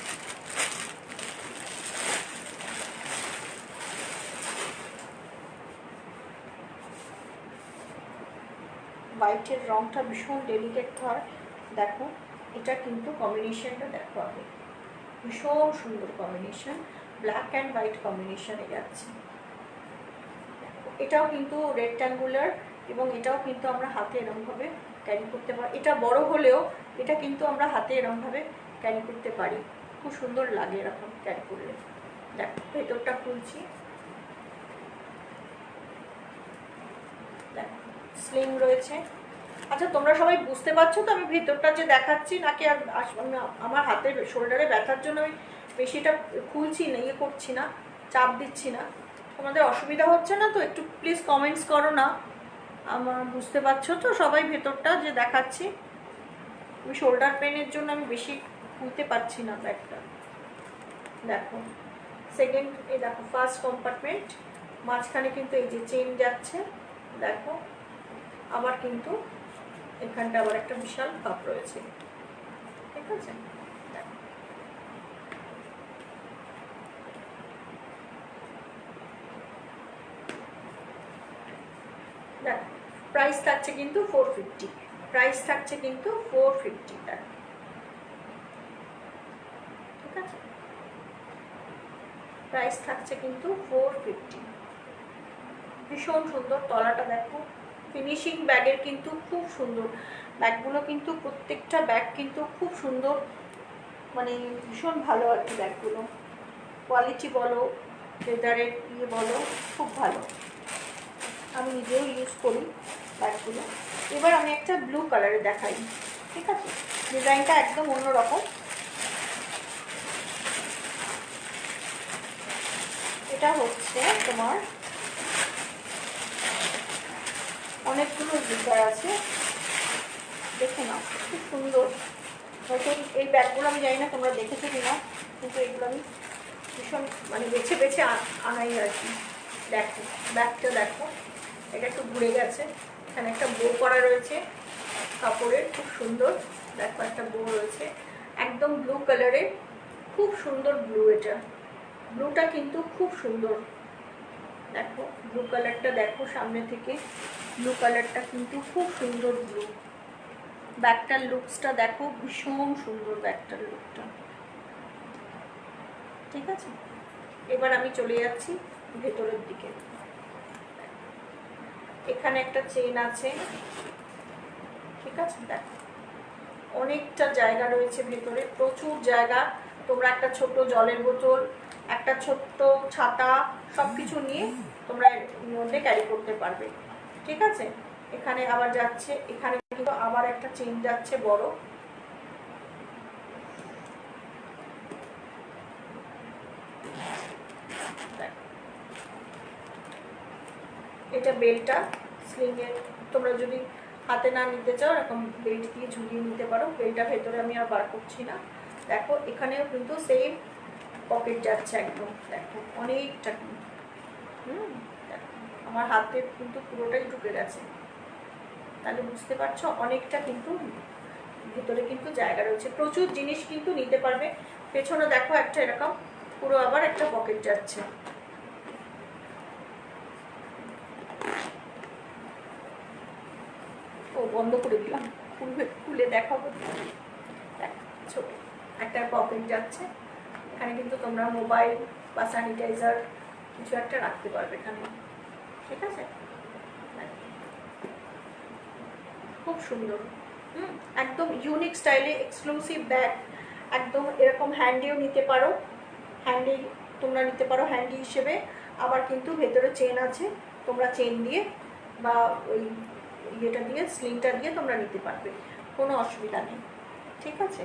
হোয়াইটের রঙটা ভীষণ ডেলিকেট হয়, দেখো এটা কিন্তু কম্বিনেশনটা দেখো আগে, ভীষণ সুন্দর কম্বিনেশন, ব্ল্যাক অ্যান্ড হোয়াইট কম্বিনেশনে যাচ্ছে। এটাও কিন্তু রেক্ট্যাঙ্গুলার এবং এটাও কিন্তু আমরা হাতে এরকমভাবে ক্যারি করতে পারি। এটা বড় হলেও এটা কিন্তু আমরা হাতে এরকমভাবে ক্যারি করতে পারি, খুব সুন্দর লাগে এরকম ক্যারি করলে। দেখো ভেতরটা খুলছি, দেখো স্লিং রয়েছে। আচ্ছা তোমরা সবাই বুঝতে পারছো তো আমি ভেতরটা যে দেখাচ্ছি, নাকি আর আমার হাতের শোল্ডারে ব্যথার জন্য আমি বেশিটা খুলছি না, ইয়ে করছি না, চাপ দিচ্ছি না, তোমাদের অসুবিধা হচ্ছে না তো? একটু প্লিজ কমেন্টস করো না। আমার বুঝতে পারছো তো সবাই ভেতরটা যে দেখাচ্ছি? আমি শোল্ডার পেনের জন্য আমি বেশি খুলতে পারছি না ব্যাগটা। দেখো সেকেন্ড, এই দেখো ফার্স্ট কম্পার্টমেন্ট, মাঝখানে কিন্তু এই যে চেন যাচ্ছে, দেখো আবার কিন্তু এখানটা আবার একটা বিশাল কাপ রয়েছে, ঠিক আছে? দেখো প্রাইস থাকছে কিন্তু 450, প্রাইস থাকছে কিন্তু 450 টাকা, ঠিক আছে? প্রাইস থাকছে কিন্তু 450। ভীষণ সুন্দর তলাটা দেখো, ফিনিশিং ব্যাগের কিন্তু খুব সুন্দর ব্যাগগুলো, কিন্তু প্রত্যেকটা ব্যাগ কিন্তু খুব সুন্দর, মানে ভীষণ ভালো আর কি ব্যাগগুলো, কোয়ালিটি বলো লেদারের ইয়ে বলো খুব ভালো, আমি নিজেও ইউজ করি ব্যাগগুলো। এবার আমি একটা ব্লু কালারে দেখাই, ঠিক আছে? ডিজাইনটা একদম অন্যরকম। এটা হচ্ছে তোমার অনেকগুলো জিপার আছে, দেখে নাও খুব সুন্দর। নতুন এই ব্যাগগুলো আমি জানি না তোমরা দেখেছো কিনা, কিন্তু এগুলো আমি ভীষণ মানে বেছে বেছে আনাই আর কি। দেখো ব্যাগটা দেখো, এটা একটু ঘুরে গেছে, এখানে একটা বো করা রয়েছে কাপড়ের, খুব সুন্দর। দেখো একটা বো রয়েছে একদম ব্লু কালারের, খুব সুন্দর ব্লু, এটা ব্লুটা কিন্তু খুব সুন্দর। দেখো ব্লু কালারটা দেখো সামনে থেকে, ব্লু কালারটা কিন্তু খুব সুন্দর ব্লু। ব্যাগটার লুকসটা দেখো, ভীষণ সুন্দর ব্যাগটার লুকটা, ঠিক আছে? এবার আমি চলে যাচ্ছি ভেতরের দিকে। এখানে একটা চেন আছে, ঠিক আছে? দেখো অনেকটা জায়গা রয়েছে ভেতরে, প্রচুর জায়গা। তোমরা একটা ছোট জলের বোতল, একটা ছোট্ট ছাতা সব কিছু নিয়ে তোমরা এর মধ্যে ক্যারি করতে পারবে, ঠিক আছে? এখানে আবার যাচ্ছে, এখানে কিন্তু আবার একটা চেন যাচ্ছে বড়, এটা বেল্টটা স্লিংয়ের, তোমরা যদি হাতে না নিতে চাও এরকম বেল্ট দিয়ে ঝুলিয়ে নিতে পারো। বেল্টটা ভেতরে আমি আর বার করছি না। দেখো এখানেও কিন্তু সেম পকেট যাচ্ছে একদম, দেখো অনেকটা কিন্তু, দেখো আমার হাতে কিন্তু পুরোটাই ঢুকে গেছে, তাহলে বুঝতে পারছো অনেকটা কিন্তু ভেতরে কিন্তু জায়গা রয়েছে, প্রচুর জিনিস কিন্তু নিতে পারবে। পেছনে দেখো একটা এরকম পুরো আবার একটা পকেট যাচ্ছে। ও বন্ধ করে দিলাম, খুলে দেখাবো। ছোট একটা পকেট যাচ্ছে, এখানে কিন্তু তোমরা মোবাইল বা স্যানিটাইজার কিছু একটা রাখতে পারবে এখানে, ঠিক আছে? খুব সুন্দর, একদম ইউনিক স্টাইলে এক্সক্লুসিভ ব্যাগ, একদম এরকম হ্যান্ডিও নিতে পারো, হ্যান্ডি তোমরা নিতে পারো হ্যান্ডি হিসেবে। আবার কিন্তু ভেতরে চেন আছে, তোমরা চেন দিয়ে বা ওই ইয়েটা দিয়ে স্লিংটা দিয়ে তোমরা নিতে পারবে, কোনো অসুবিধা নেই, ঠিক আছে?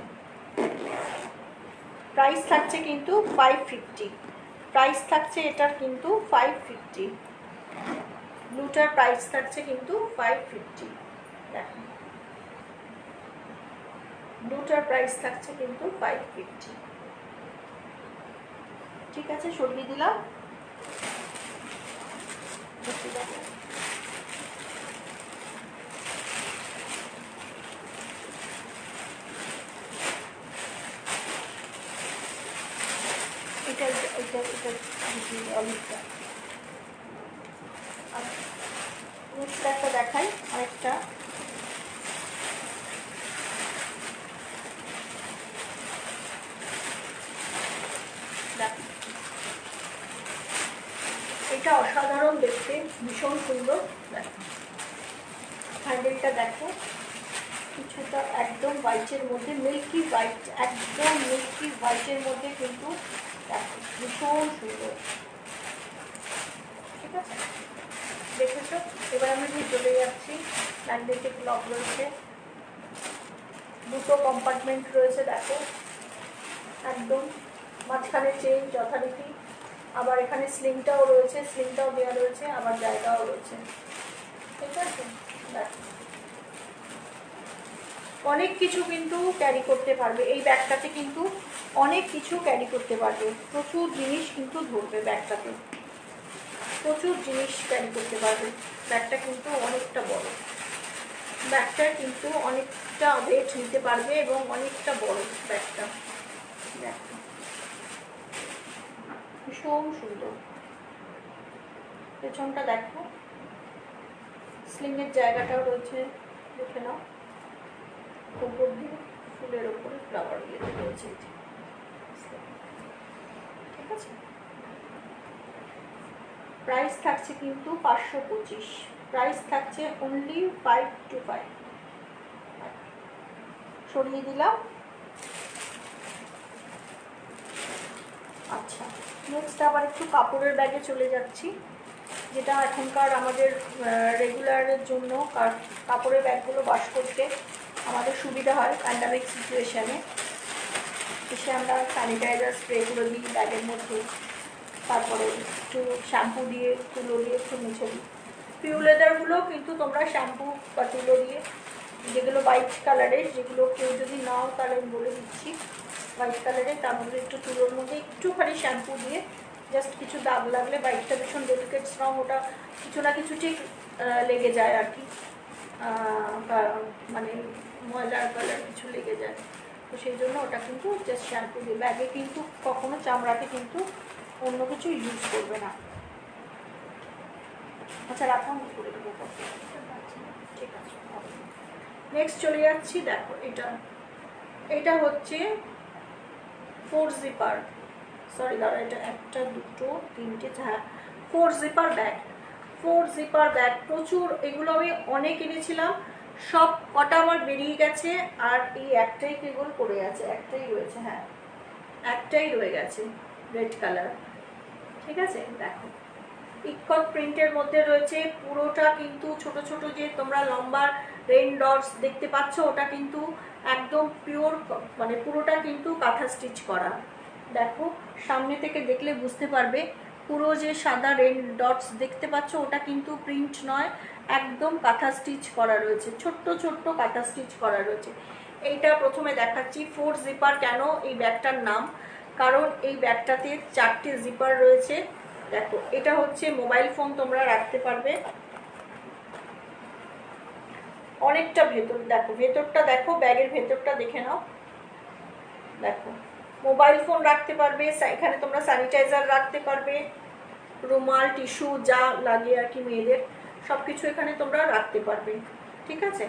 প্রাইস থাকছে কিন্তু 550, প্রাইস থাকছে এটার কিন্তু 550, ব্লুটার প্রাইস থাকছে কিন্তু 550। দেখো ব্লুটার প্রাইস থাকছে কিন্তু 550, ঠিক আছে? সরিয়ে দিলাম। এটা এটা এটা অলিভটা। আর নেক্সট একটা দেখাই, আরেকটা এটা অসাধারণ দেখতে, ভীষণ সুন্দর। দেখো হ্যান্ডেলটা দেখো, কিছুটা একদম হোয়াইটের মধ্যে, মিল্কি হোয়াইট, একদম মিল্কি হোয়াইটের মধ্যে কিন্তু দেখো ভীষণ সুন্দর। ঠিক আছে, দেখেছো? এবার আমি চলে যাচ্ছি। ম্যাগনেটিক লক রয়েছে, দুটো কম্পার্টমেন্ট রয়েছে দেখো, একদম মাঝখানে চেইন যথারীতি, আবার এখানে স্লিংটাও রয়েছে, স্লিংটাও দেওয়া রয়েছে, আবার জায়গাও রয়েছে। ঠিক আছে, দেখো অনেক কিছু কিন্তু ক্যারি করতে পারবে এই ব্যাগটাতে, কিন্তু অনেক কিছু ক্যারি করতে পারবে, প্রচুর জিনিস কিন্তু ধরবে ব্যাগটাতে, প্রচুর জিনিস ক্যারি করতে পারবে। ব্যাগটা কিন্তু অনেকটা বড়, ব্যাগটা কিন্তু অনেকটা ওয়েট নিতে পারবে এবং অনেকটা বড় ব্যাগটা। ভীষণ সুন্দর। পেছনটা দেখো, স্লিংয়ের জায়গাটাও রয়েছে, দেখে নাও, উপর দিয়ে ফুলের ওপরে ফ্লাওয়ার দিয়ে রয়েছে। ঠিক আছে, প্রাইস থাকছে কিন্তু 525, প্রাইস থাকছে অনলি 525। সরিয়ে দিলাম। আচ্ছা, নেক্সট আবার একটু কাপড়ের ব্যাগে চলে যাচ্ছি, যেটা এখনকার আমাদের রেগুলারের জন্য কাপড়ের ব্যাগগুলো ওয়াশ করতে আমাদের সুবিধা হয় প্যান্ডামিক সিচুয়েশানে। এসে আমরা স্যানিটাইজার স্প্রেগুলো দিই ব্যাগের মধ্যে, তারপরে একটু শ্যাম্পু দিয়ে তুলো দিয়ে একটু মুছে দিই। পিউ লেদারগুলো কিন্তু তোমরা শ্যাম্পু বা তুলো দিয়ে, যেগুলো হোয়াইট কালারের, যেগুলো কেউ যদি নাও তাহলে আমি বলে দিচ্ছি, হোয়াইট কালারের, তার মধ্যে একটু তুলোর মধ্যে একটুখানি শ্যাম্পু দিয়ে জাস্ট কিছু দাগ লাগলে, হোয়াইটটা ভীষণ ডেলিকেট স্ট্রং, ওটা কিছু না কিছু ঠিক লেগে যায় আর কি, মানে ময়লার কালার কিছু লেগে যায়, তো সেই জন্য ওটা কিন্তু জাস্ট শ্যাম্পু দিয়ে, ব্যাগে কিন্তু কখনো চামড়াতে কিন্তু অন্য কিছু ইউজ করবে না। আচ্ছা রাখো, আমি করে দেবো। ঠিক আছে, নেক্সট চলে যাচ্ছি। দেখো এটা হচ্ছে 4 জিপার, সরি দাঁড়া, এটা একটা দুটো তিনটে, হ্যাঁ 4 জিপার ব্যাগ, 4 জিপার ব্যাগ। প্রচুর, এগুলো আমি অনেক এনেছিলাম, সব কটা আমার বেরিয়ে গেছে, আর এই একটাই কেবল পড়ে আছে, একটাই রয়েছে, হ্যাঁ একটাই রয়ে গেছে, রেড কালার। ঠিক আছে, দেখো ইকট প্রিন্টের মধ্যে রয়েছে, পুরোটা কিন্তু ছোট ছোট যে তোমরা লম্বা রেইন ডটস দেখতে পাচ্ছ, ওটা কিন্তু একদম পিওর, মানে পুরোটা কিন্তু কাঁথা স্টিচ করা। দেখো সামনে থেকে দেখলে বুঝতে পারবে, পুরো যে সাদা রেইন ডটস দেখতে পাচ্ছ, ওটা কিন্তু প্রিন্ট নয়, একদম কাঁথা স্টিচ করা রয়েছে, ছোট্ট ছোট্ট কাঁথা স্টিচ করা রয়েছে। এইটা প্রথমে দেখাচ্ছি 4 জিপার। কেন এই ব্যাগটার নাম? কারণ এই ব্যাগটাতে 4টে জিপার রয়েছে। দেখো এটা হচ্ছে মোবাইল ফোন তোমরা রাখতে পারবে, অনেকটা ভেতর, দেখো ভেতরটা দেখো, ব্যাগের ভেতরটা দেখে নাও, দেখো মোবাইল ফোন রাখতে পারবে, এখানে তোমরা স্যানিটাইজার রাখতে পারবে, রুমাল টিস্যু যা লাগে আর কি মেয়েদের, সব কিছু এখানে তোমরা রাখতে পারবে। ঠিক আছে,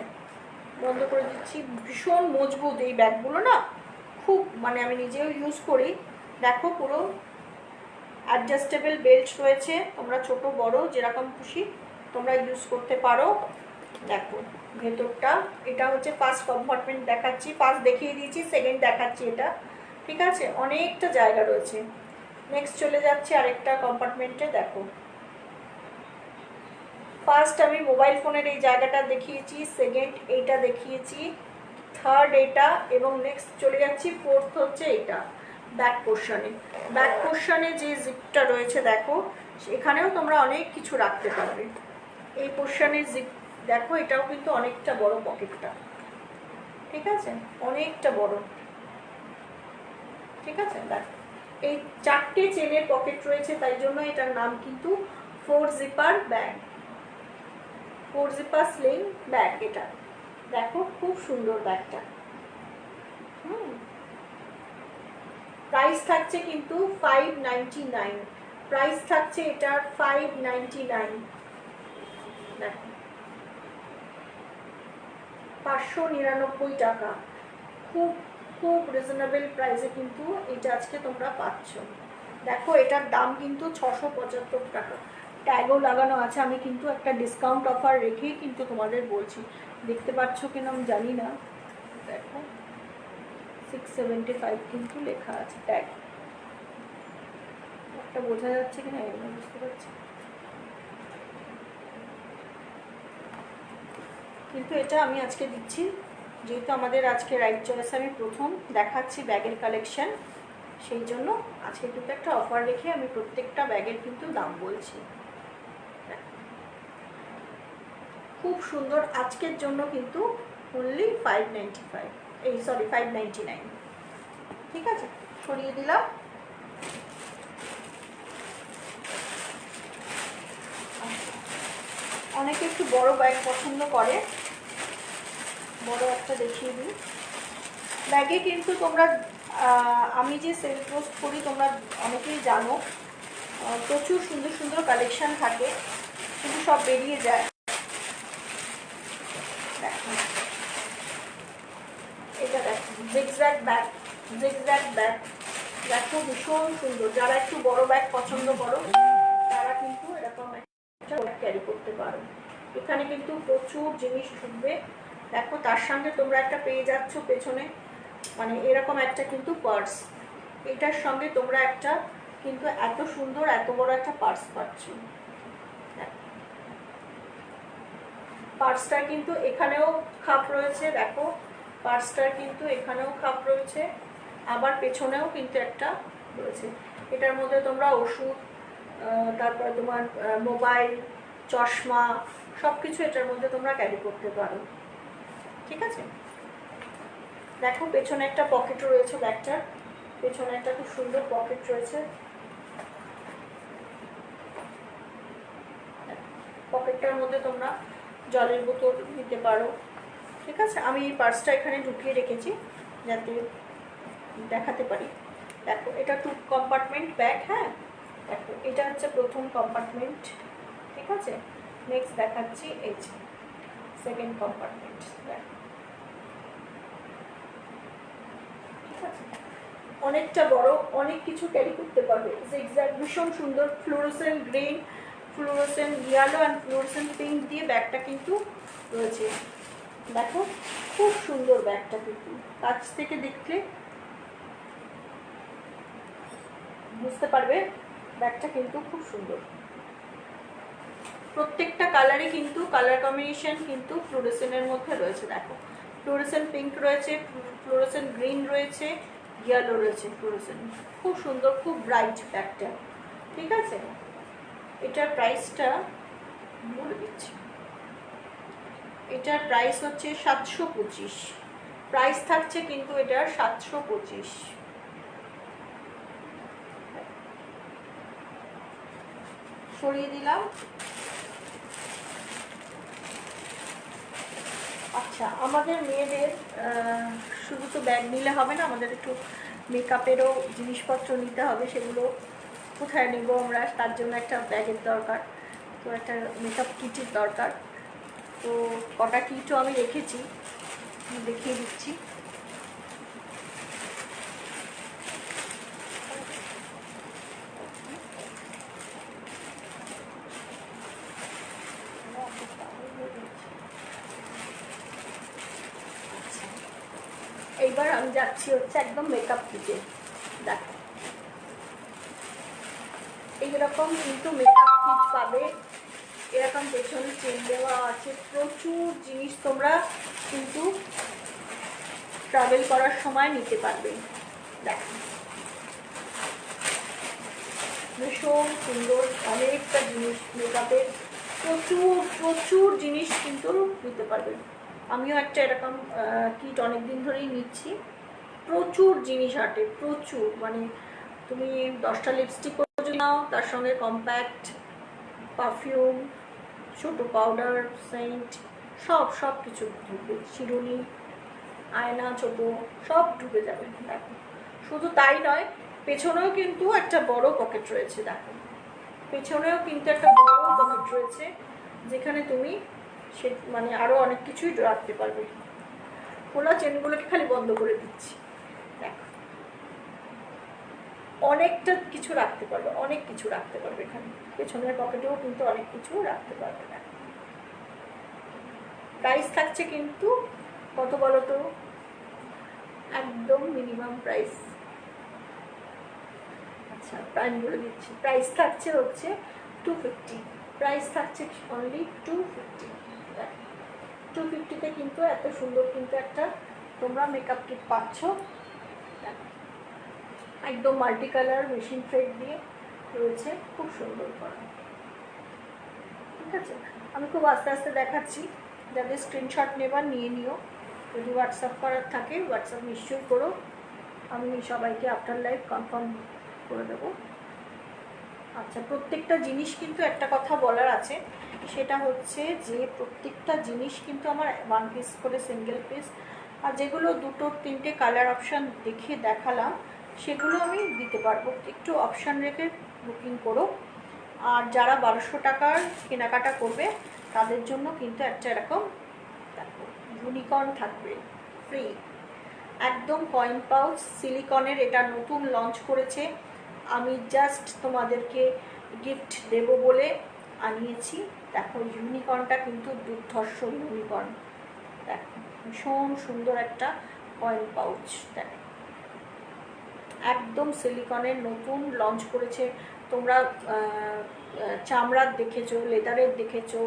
বন্ধ করে দিচ্ছি। ভীষণ মজবুত এই ব্যাগগুলো না, খুব, মানে আমি নিজেও ইউজ করি। দেখো পুরো অ্যাডজাস্টেবল বেল্ট রয়েছে, তোমরা ছোট বড় যেরকম খুশি তোমরা ইউজ করতে পারো। দেখো ভেতরটা, এটা হচ্ছে ফার্স্ট কম্পার্টমেন্ট দেখাচ্ছি, ফার্স্ট দেখিয়ে দিয়েছি, সেকেন্ড দেখাচ্ছি এটা। ঠিক আছে, অনেকটা জায়গা রয়েছে। নেক্সট চলে যাচ্ছে আরেকটা কম্পার্টমেন্টে। দেখো ফার্স্ট আমি মোবাইল ফোনের এই জায়গাটা দেখিয়েছি, সেকেন্ড এইটা দেখিয়েছি, থার্ড এটা, এবং নেক্সট চলে যাচ্ছি ফোর্থ হচ্ছে এটা ব্যাক পোর্শনে। ব্যাক পোর্শনে যে জিপটা রয়েছে দেখো, এখানেও তোমরা অনেক কিছু রাখতে পারবে। এই পোর্শনের জিপ দেখো, এটাও কিন্তু অনেকটা বড় পকেটটা। ঠিক আছে, অনেকটা বড়। ঠিক আছে, দেখো এই 4টে চেনের পকেট রয়েছে, তাই জন্য এটার নাম কিন্তু 4 zipper bag, 4 zipper sling bag এটা। দেখো খুব সুন্দর ব্যাগটা। প্রাইস থাকছে কিন্তু 599, প্রাইস থাকছে এটার 599। দেখো 599 টাকা, খুব খুব রিজনেবল প্রাইসে কিন্তু এটা আজকে তোমরা পাচ্ছ। দেখো এটার দাম কিন্তু 675 টাকা, ট্যাগও লাগানো আছে। আমি কিন্তু একটা ডিসকাউন্ট অফার রেখেই কিন্তু তোমাদের বলছি, দেখতে পাচ্ছ কিনা আমি জানি না। দেখো 675 কিন্তু লেখা আছে ট্যাগ, একটা বোঝা যাচ্ছে কিনা এগুলো বুঝতে পারছি, কিন্তু এটা আমি আজকে দিচ্ছি যেহেতু আমাদের আজকে রাইট চয়েস আমি প্রথম দেখাচ্ছি ব্যাগের কালেকশন, সেই জন্য আজকে কিন্তু একটা অফার রেখে আমি প্রত্যেকটা ব্যাগের কিন্তু দাম বলছি। খুব সুন্দর, আজকের জন্য কিন্তু অনলি 595, এই সরি 599। ঠিক আছে, সরিয়ে দিলাম। অনেকে একটু বড় ব্যাগ পছন্দ করে, বড় একটা দেখিয়ে দিই। ব্যাগে কিন্তু তোমরা আমি যে সেল পোস্ট করি তোমরা অনেকেই জানো, প্রচুর সুন্দর সুন্দর কালেকশন থাকে, কিন্তু সব বেরিয়ে যায়। এটা দেখো জিগজ্যাগ ব্যাগ, জিগজ্যাগ ব্যাগ দেখো ভীষণ সুন্দর। যারা একটু বড় ব্যাগ পছন্দ করো তারা কিন্তু এরকম একটা ক্যারি করতে পারো। এখানে কিন্তু প্রচুর জিনিস ঢুকবে। দেখো তার সঙ্গে তোমরা একটা পেয়ে যাচ্ছ পেছনে, মানে এরকম একটা কিন্তু পার্স, এটার সঙ্গে তোমরা একটা কিন্তু এত সুন্দর এত বড় একটা পার্স পাচ্ছ। পার্সটার কিন্তু এখানেও খাপ রয়েছে, দেখো পার্সটার কিন্তু এখানেও খাপ রয়েছে, আবার পেছনেও কিন্তু একটা রয়েছে। এটার মধ্যে তোমরা ওষুধ, তারপরে তোমার মোবাইল, চশমা সব কিছু এটার মধ্যে তোমরা ক্যারি করতে পারো। ঠিক আছে, দেখো পেছনে একটা পকেট রয়েছে, ব্যাগটার পেছনে একটা খুব সুন্দর পকেট রয়েছে। পকেটটার মধ্যে তোমরা জলের বোতল নিতে পারো। ঠিক আছে, আমি এই পার্সটা এখানে ঢুকিয়ে রেখেছি যাতে দেখাতে পারি। দেখো এটা 2 কম্পার্টমেন্ট ব্যাগ। হ্যাঁ দেখো এটা হচ্ছে প্রথম কম্পার্টমেন্ট, ঠিক আছে। নেক্সট দেখাচ্ছি এই যে সেকেন্ড কম্পার্টমেন্ট। দেখো ঠিক আছে, অনেকটা বড়, অনেক কিছু ক্যারি করতে পারবে। জিগজ্যাগ ভীষণ সুন্দর fluorescent green, fluorescent yellow and fluorescent pink দিয়ে ব্যাগটা কিন্তু রয়েছে। দেখো খুব সুন্দর ব্যাগটা, কিন্তু কাছ থেকে দেখলে বুঝতে পারবে ব্যাগটা কিন্তু খুব সুন্দর। প্রত্যেকটা কালারে কিন্তু কালার কম্বিনেশন কিন্তু ফ্লোরোসেন্টের মধ্যে রয়েছে। দেখো ফ্লোরোসেন্ট পিঙ্ক রয়েছে, ফ্লোরোসেন্ট গ্রিন রয়েছে, ইয়েলো রয়েছে ফ্লোরোসেন্ট, খুব সুন্দর, খুব ব্রাইট ব্যাগটা। ঠিক আছে, এটার প্রাইসটা বলে দিচ্ছি, এটার প্রাইস হচ্ছে 725, প্রাইস থাকছে কিন্তু এটার 725। সরিয়ে দিলাম। আচ্ছা, আমাদের মেয়েদের শুধু তো ব্যাগ নিলে হবে না, আমাদের একটু মেকআপেরও জিনিসপত্র নিতে হবে। সেগুলো কোথায় নেব আমরা, তার জন্য একটা ব্যাগের দরকার, তো একটা মেকআপ কিটের দরকার। তো কটা কিটও আমি রেখেছি, দেখিয়ে দিচ্ছি। এইবার আমি যাচ্ছি হচ্ছে একদম মেকআপ কিটে। দেখো এইরকম কিন্তু মেকআপ কিট পাবে, এরকম পেছনে চেন দেওয়া আছে, প্রচুর জিনিস তোমরা কিন্তু ট্রাভেল করার সময় নিতে পারবে। দেখো ভীষণ সুন্দর অনেকটা জিনিস, মেকআপের প্রচুর প্রচুর জিনিস কিন্তু নিতে পারবে। আমিও একটা এরকম কিট অনেকদিন ধরেই নিচ্ছি, প্রচুর জিনিস আটে, প্রচুর, মানে তুমি 10টা লিপস্টিক যদি নাও তার সঙ্গে কম্প্যাক্ট, পারফিউম, ছোটো পাউডার, সেন্ট, সব সব কিছু ঢুকবে, শিরোনি, আয়না ছোটো সব ঢুকে যাবে। দেখো শুধু তাই নয়, পেছনেও কিন্তু একটা বড় পকেট রয়েছে, দেখো পেছনেও কিন্তু একটা বড় পকেট রয়েছে, যেখানে তুমি সে মানে আরও অনেক কিছুই রাখতে পারবে। খোলা চেনগুলোকে খালি বন্ধ করে দিচ্ছি, দেখো অনেকটা কিছু রাখতে পারবে, অনেক কিছু রাখতে পারবে এখানে। পেছনের পকেটেও কিন্তু অনেক কিছু রাখতে পারবে। না প্রাইস থাকছে কিন্তু কত বলো তো, একদম মিনিমাম প্রাইস। আচ্ছা প্রাইস বলে দিচ্ছি, প্রাইস থাকছে হচ্ছে 250, প্রাইস থাকছে অনলি 250। 250-তে কিন্তু এত সুন্দর কিন্তু একটা তোমরা মেকআপ কিট পাচ্ছ, একদম মাল্টি কালার মেশিন থ্রেড দিয়ে রয়েছে, খুব সুন্দর করা। ঠিক আছে, আমি খুব আস্তে আস্তে দেখাচ্ছি, যাদের স্ক্রিনশট নেবার নিয়ে নিও, যদি হোয়াটসঅ্যাপ করার থাকে হোয়াটসঅ্যাপ নিশ্চয়ই করো, আমি সবাইকে আফটার লাইভ কনফার্ম করে দেবো। আচ্ছা প্রত্যেকটা জিনিস কিন্তু একটা কথা বলার আছে, সেটা হচ্ছে যে প্রত্যেকটা জিনিস কিন্তু আমার 1 পিস করে সিঙ্গেল পিস, আর যেগুলো 2-3টে কালার অপশান দেখালাম সেগুলো আমি দিতে পারবো, একটু অপশান রেখে বুকিং করো। আর যারা 1200 টাকার কেনাকাটা করবে তাদের জন্য কিন্তু একটা এরকম ইউনিকর্ন থাকবে ফ্রি, একদম কয়েন পাউচ সিলিকনের, এটা নতুন লঞ্চ করেছে, আমি জাস্ট তোমাদেরকে গিফট দেব বলে আনিয়েছি। দেখো ইউনিকর্নটা কিন্তু দুর্ধর্ষ ইউনিকর্ন, দেখো ভীষণ সুন্দর একটা কয়েন পাউচ, দেখো একদম সিলিকনের নতুন লঞ্চ করেছে। তোমরা চামড়ার দেখেছো, লেদারের দেখেছো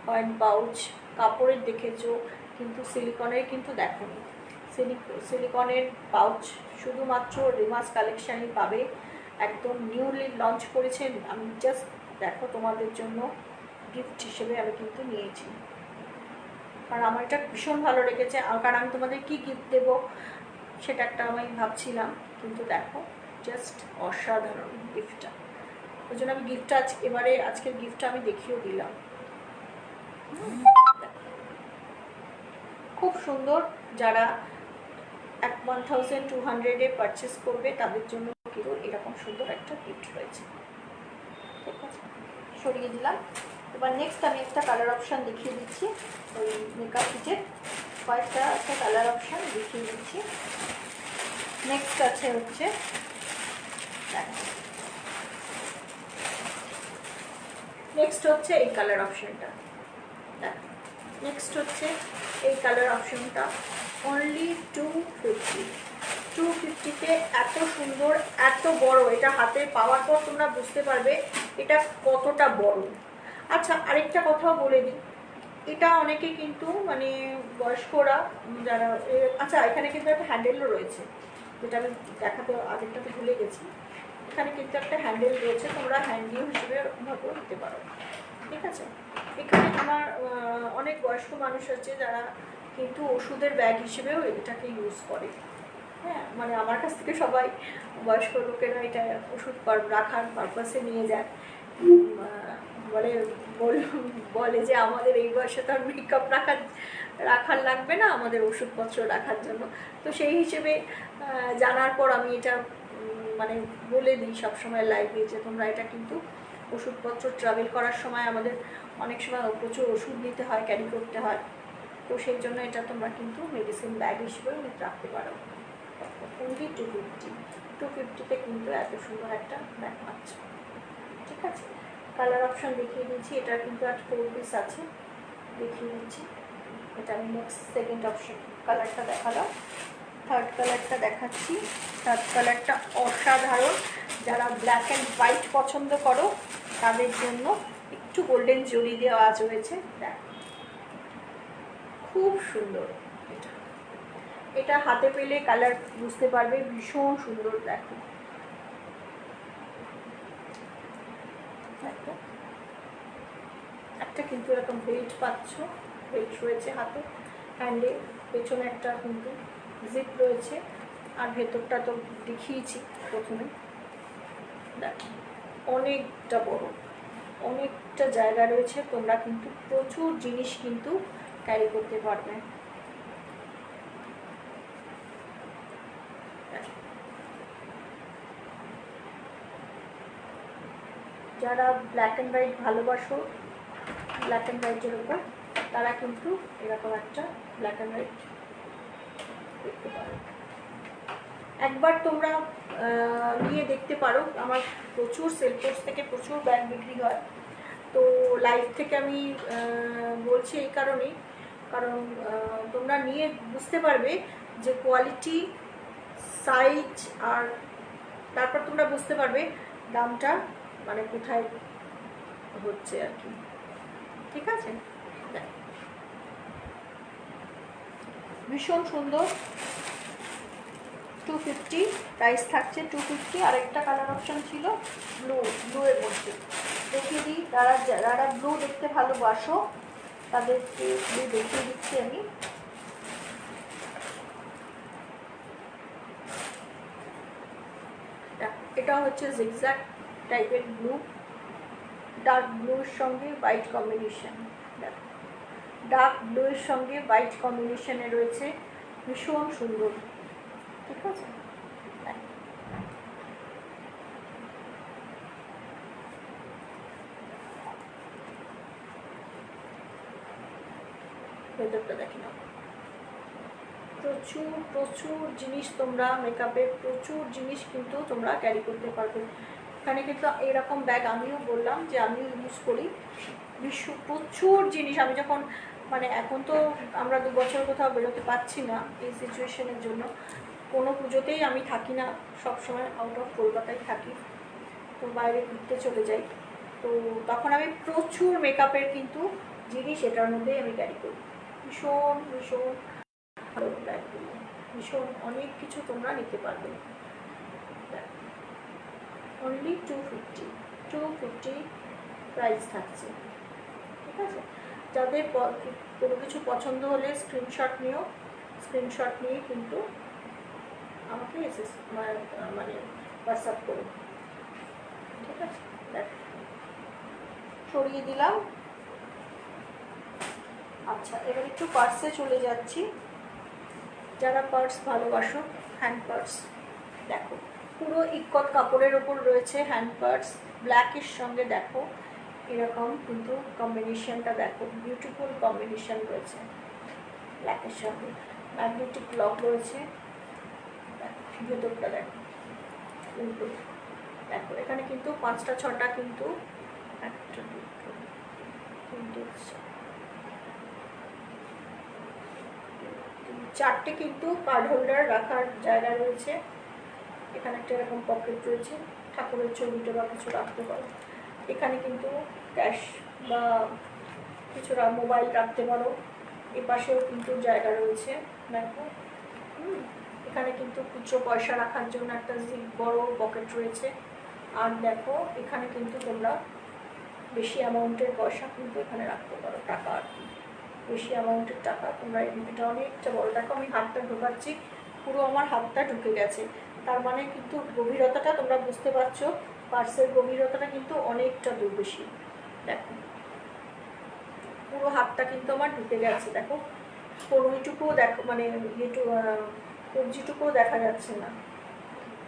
কয়েন পাউচ, কাপড়ের দেখেছো, কিন্তু সিলিকনের কিন্তু দেখোনি। সিলিকনের পাউচ শুধুমাত্র রিমাস কালেকশানই পাবে, একদম নিউলি লঞ্চ করেছে। আমি জাস্ট দেখো তোমাদের জন্য গিফট হিসেবে আমি কিন্তু নিয়েছি, কারণ আমার এটা ভীষণ ভালো লেগেছে। কারণ আমি তোমাদের কী গিফট দেবো সেটা একটা আমি ভাবছিলাম, কিন্তু দেখো জাস্ট অসাধারণ গিফটটা, ওই জন্য আমি গিফটটা আজকের গিফটটা আমি দেখিয়েও দিলাম। খুব সুন্দর, যারা 1200-এ পারচেস করবে তাদের জন্য কিন্তু এরকম সুন্দর একটা গিফট রয়েছে। ঠিক আছে, সরিয়ে দিলাম। এবার নেক্সট আমি একটা কালার অপশান দেখিয়ে দিচ্ছি, ওই মেকআপ কিটের কয়েকটা একটা কালার অপশান দেখিয়ে দিচ্ছি। নেক্সট আছে হচ্ছে এই কালার অপশানটা, নেক্সট হচ্ছে এই কালার অপশানটা, অনলি 250-তে এত সুন্দর এত বড়, এটা হাতে পাওয়ার পর তোমরা বুঝতে পারবে এটা কতটা বড়। আচ্ছা আরেকটা কথাও বলে দিই, এটা অনেকে কিন্তু মানে বয়স্করা যারা, আচ্ছা এখানে কিন্তু একটা হ্যান্ডেলও রয়েছে, যেটা আমি দেখাতে আগেরটাতে ভুলে গেছি, এখানে কিন্তু একটা হ্যান্ডেল রয়েছে, তোমরা হ্যান্ডেল হিসেবে ভাবেও দিতে পারো। ঠিক আছে, এখানে আমার অনেক বয়স্ক মানুষ আছে যারা কিন্তু ওষুধের ব্যাগ হিসেবেও এটাকে ইউজ করে। হ্যাঁ, মানে আমার কাছ থেকে সবাই বয়স্ক লোকেরা এটা ওষুধ রাখার পারপাসে নিয়ে যায়, বলে যে আমাদের এই বয়সে তো আর মেকআপ রাখার লাগবে না, আমাদের ওষুধপত্র রাখার জন্য। তো সেই হিসেবে জানার পর আমি এটা মানে বলে দিই সবসময় লাইভে, যে তোমরা এটা কিন্তু ওষুধপত্র ট্রাভেল করার সময় আমাদের অনেক সময় প্রচুর ওষুধ নিতে হয়, ক্যারি করতে হয়, তো সেই জন্য এটা তোমরা কিন্তু মেডিসিন ব্যাগ হিসেবেও রাখতে পারো। অনলি 250-তে কিন্তু এত সুন্দর একটা ব্যাগ পাচ্ছ। ঠিক আছে, কালার অপশান দেখিয়ে দিচ্ছি, এটা কিন্তু আর 4 পিস আছে, দেখিয়ে দিচ্ছি। এটা আমি নেক্সট সেকেন্ড অপশান কালারটা দেখালাম, থার্ড কালারটা দেখাচ্ছি। থার্ড কালারটা অসাধারণ, যারা ব্ল্যাক অ্যান্ড হোয়াইট পছন্দ করো তাদের জন্য একটু গোল্ডেন জরি দেওয়া রয়েছে, দেখো খুব সুন্দর। এটা হাতে পেলে কালার বুঝতে পারবে, ভীষণ সুন্দর। দেখো একটা কিন্তু এরকম বেল্ট পাচ্ছ, বেল্ট রয়েছে হাতে, হ্যান্ডে, পেছনে একটা কিন্তু জিপ রয়েছে, আর ভেতরটা তো দেখিয়েছি প্রথমে। দেখো অনেকটা বড়, অনেকটা জায়গা রয়েছে, তোমরা কিন্তু প্রচুর জিনিস কিন্তু ক্যারি করতে পারবে। যারা ব্ল্যাক অ্যান্ড হোয়াইট ভালোবাসো, ব্ল্যাক অ্যান্ড হোয়াইটের উপর, তারা কিন্তু এরকম একটা ব্ল্যাক অ্যান্ড হোয়াইট দেখতে পারো। একবার তোমরা নিয়ে দেখতে পারো। আমার প্রচুর সেলফোর্স থেকে প্রচুর ব্যাগ বিক্রি হয়, তো লাইভ থেকে আমি বলছি এই কারণেই, কারণ তোমরা নিয়ে বুঝতে পারবে যে কোয়ালিটি, সাইজ, আর তারপর তোমরা বুঝতে পারবে দামটা মানে কোথায় হচ্ছে আর কি। ঠিক আছে, ভীষণ সুন্দর। 250 প্রাইস থাকছে, 250। আরেকটা কালার অপশন ছিল ব্লুয়ের মধ্যে, দেখিয়ে দিই। যারা ব্লু দেখতে ভালোবাসো তাদেরকে ব্লু দেখিয়ে দিচ্ছি আমি। এটা হচ্ছে জিগজ্যাগ টাইপের ব্লু, ডার্ক ব্লুর সঙ্গে হোয়াইট কম্বিনেশন। ডার্ক ব্লুয়ের সঙ্গে হোয়াইট কম্বিনেশনে রয়েছে, ভীষণ সুন্দর। ঠিক আছে, ভেতরটা দেখে নাও। প্রচুর প্রচুর জিনিস, তোমরা মেকআপের প্রচুর জিনিস কিন্তু তোমরা ক্যারি করতে পারবে এখানে। কিন্তু এরকম ব্যাগ আমিও বললাম যে আমিও ইউজ করি, প্রচুর জিনিস। আমি যখন মানে এখন তো আমরা 2 বছর কোথাও বেরোতে পারছি না এই সিচুয়েশনের জন্য, কোনো পুজোতেই আমি থাকি না, সবসময় আউট অফ কলকাতায় থাকি, তো বাইরে ঘুরতে চলে যাই, তো তখন আমি প্রচুর মেকআপের কিন্তু জিনিস এটার মধ্যে আমি ক্যারি করি। ভীষণ ভীষণ ভালো ব্যাগগুলো, ভীষণ অনেক কিছু তোমরা নিতে পারবে। অনলি 250 প্রাইস থাকছে। ঠিক আছে, যাদের কোনো কিছু পছন্দ হলে স্ক্রিনশট নিও, স্ক্রিনশট নিয়ে কিন্তু আমাকে মানে হোয়াটসঅ্যাপ করো। ঠিক আছে, সরিয়ে দিলাম। আচ্ছা, এবার একটু পার্সে চলে যাচ্ছি। যারা পার্স ভালোবাসো, হ্যান্ড পার্স দেখো, পুরো ইক্কত কাপড়ের ওপর রয়েছে হ্যান্ড পার্স, ব্ল্যাকের সঙ্গে দেখো এরকম কিন্তু কম্বিনেশনটা দেখো, বিউটিফুল কম্বিনেশন রয়েছে ব্ল্যাকের সঙ্গে, ম্যাগনেটিক লক রয়েছে। ভেতরটা দেখো কিন্তু, দেখো এখানে কিন্তু 5টা 6টা কিন্তু, একটা 2 3 4টে কিন্তু কার্ড হোল্ডার রাখার জায়গা রয়েছে। এখানে একটা এরকম পকেট রয়েছে, ঠাকুরের ছবিটা বা কিছু রাখতে পারো। এখানে কিন্তু ক্যাশ বা কিছু মোবাইল রাখতে পারো। এপাশেও কিন্তু জায়গা রয়েছে দেখো। এখানে কিন্তু খুচরো পয়সা রাখার জন্য একটা বড় পকেট রয়েছে। আর দেখো এখানে কিন্তু তোমরা বেশি অ্যামাউন্টের পয়সা কিন্তু এখানে রাখতে পারো, টাকা আর কি, বেশি অ্যামাউন্টের টাকা তোমরা। এটা অনেকটা বড়, দেখো আমি হাতটা ঢোকাচ্ছি, পুরো আমার হাতটা ঢুকে গেছে, তার মানে কিন্তু গভীরতাটা তোমরা বুঝতে পারছো, পার্সের গভীরতাটা কিন্তু অনেকটা দূর বেশি। দেখো পুরো হাতটা কিন্তু আমার ঢুকে গেছে, দেখো কোনোইটুকুও দেখো মানে কবজিটুকুও দেখা যাচ্ছে না,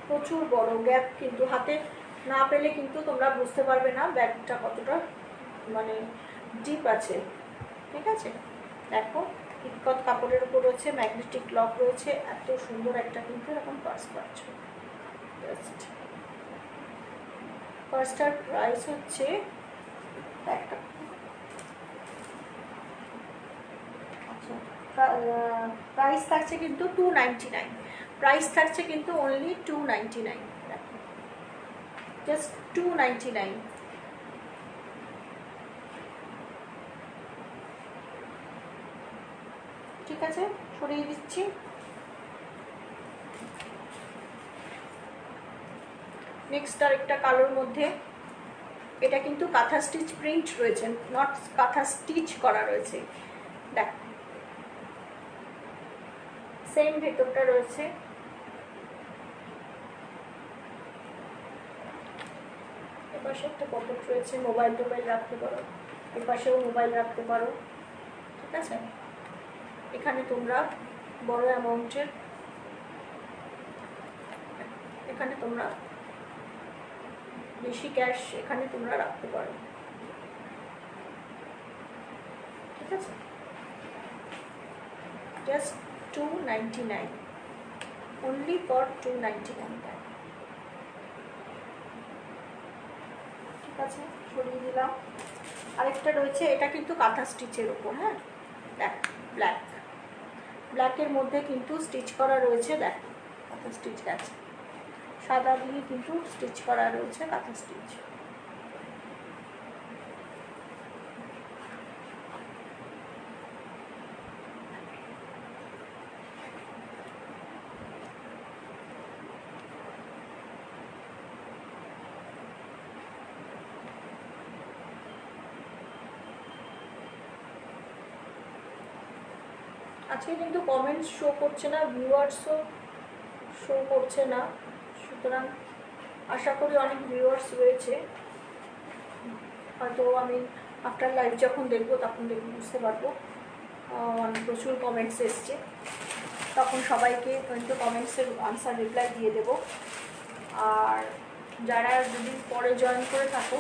প্রচুর বড় গ্যাপ কিন্তু। হাতে না পেলে কিন্তু তোমরা বুঝতে পারবে না ব্যাগটা কতটা মানে ডিপ আছে। ঠিক আছে, দেখো ইক্কত কাপড়ের উপর রয়েছে, ম্যাগনেটিক লক রয়েছে, এত সুন্দর একটা কিন্তু এরকম পার্স পাচ্ছ। জাস্ট পার্সটার প্রাইস হচ্ছে একটা, আচ্ছা প্রাইস থাকছে কিন্তু 299, প্রাইস থাকছে কিন্তু অনলি 299, দেখো জাস্ট 299। ঠিক আছে, সরিয়ে দিচ্ছি। নেক্সট আর একটা কালোর মধ্যে, এটা কিন্তু কাঁথা স্টিচ প্রিন্ট রয়েছে, নট কাঁথা স্টিচ করা রয়েছে। দেখ সেম ভেতরটা রয়েছে, এপাশে একটা পকেট রয়েছে, মোবাইল টোবাইল রাখতে পারো, এপাশেও মোবাইল রাখতে পারো। ঠিক আছে, এখানে তোমরা বড় অ্যামাউন্টের, এখানে তোমরা বেশি ক্যাশ এখানে তোমরা রাখতে পারো। ঠিক আছে, জাস্ট 299, অনলি ফর 299। ঠিক আছে, সরিয়ে দিলাম। আরেকটা রয়েছে, এটা কিন্তু কাঁথা স্টিচের ওপর, হ্যাঁ দেখ, ব্ল্যাকের মধ্যে কিন্তু স্টিচ করা রয়েছে, দেখ কাঁথা স্টিচ গেছে, সাদা দিয়ে কিন্তু স্টিচ করা রয়েছে কাঁথা স্টিচ। আজকে কিন্তু কমেন্টস শো করছে না, ভিউয়ার্সও শো করছে না, সুতরাং আশা করি অনেক ভিউয়ার্স রয়েছে। হয়তো আমি আফটার লাইভ যখন দেখবো তখন বুঝতে পারবো অনেক প্রচুর কমেন্টস এসছে, তখন সবাইকে কিন্তু কমেন্টসের আনসার রিপ্লাই দিয়ে দেবো। আর যারা যদি পরে জয়েন করে থাকো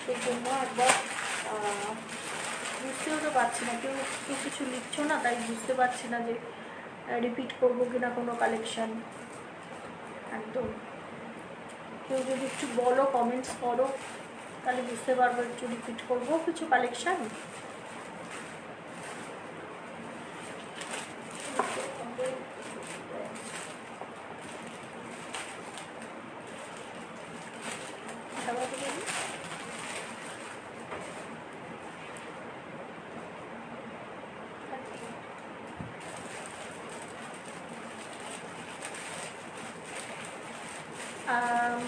সেই জন্য একবার বুঝতেও তো পারছি না, কেউ কিছু লিখছো না, তাই বুঝতে পারছি না যে রিপিট করবো কিনা কোনো কালেকশান। একদম কেউ যদি একটু বলো, কমেন্টস করো, তাহলে বুঝতে পারবো একটু রিপিট করবো কিছু কালেকশান।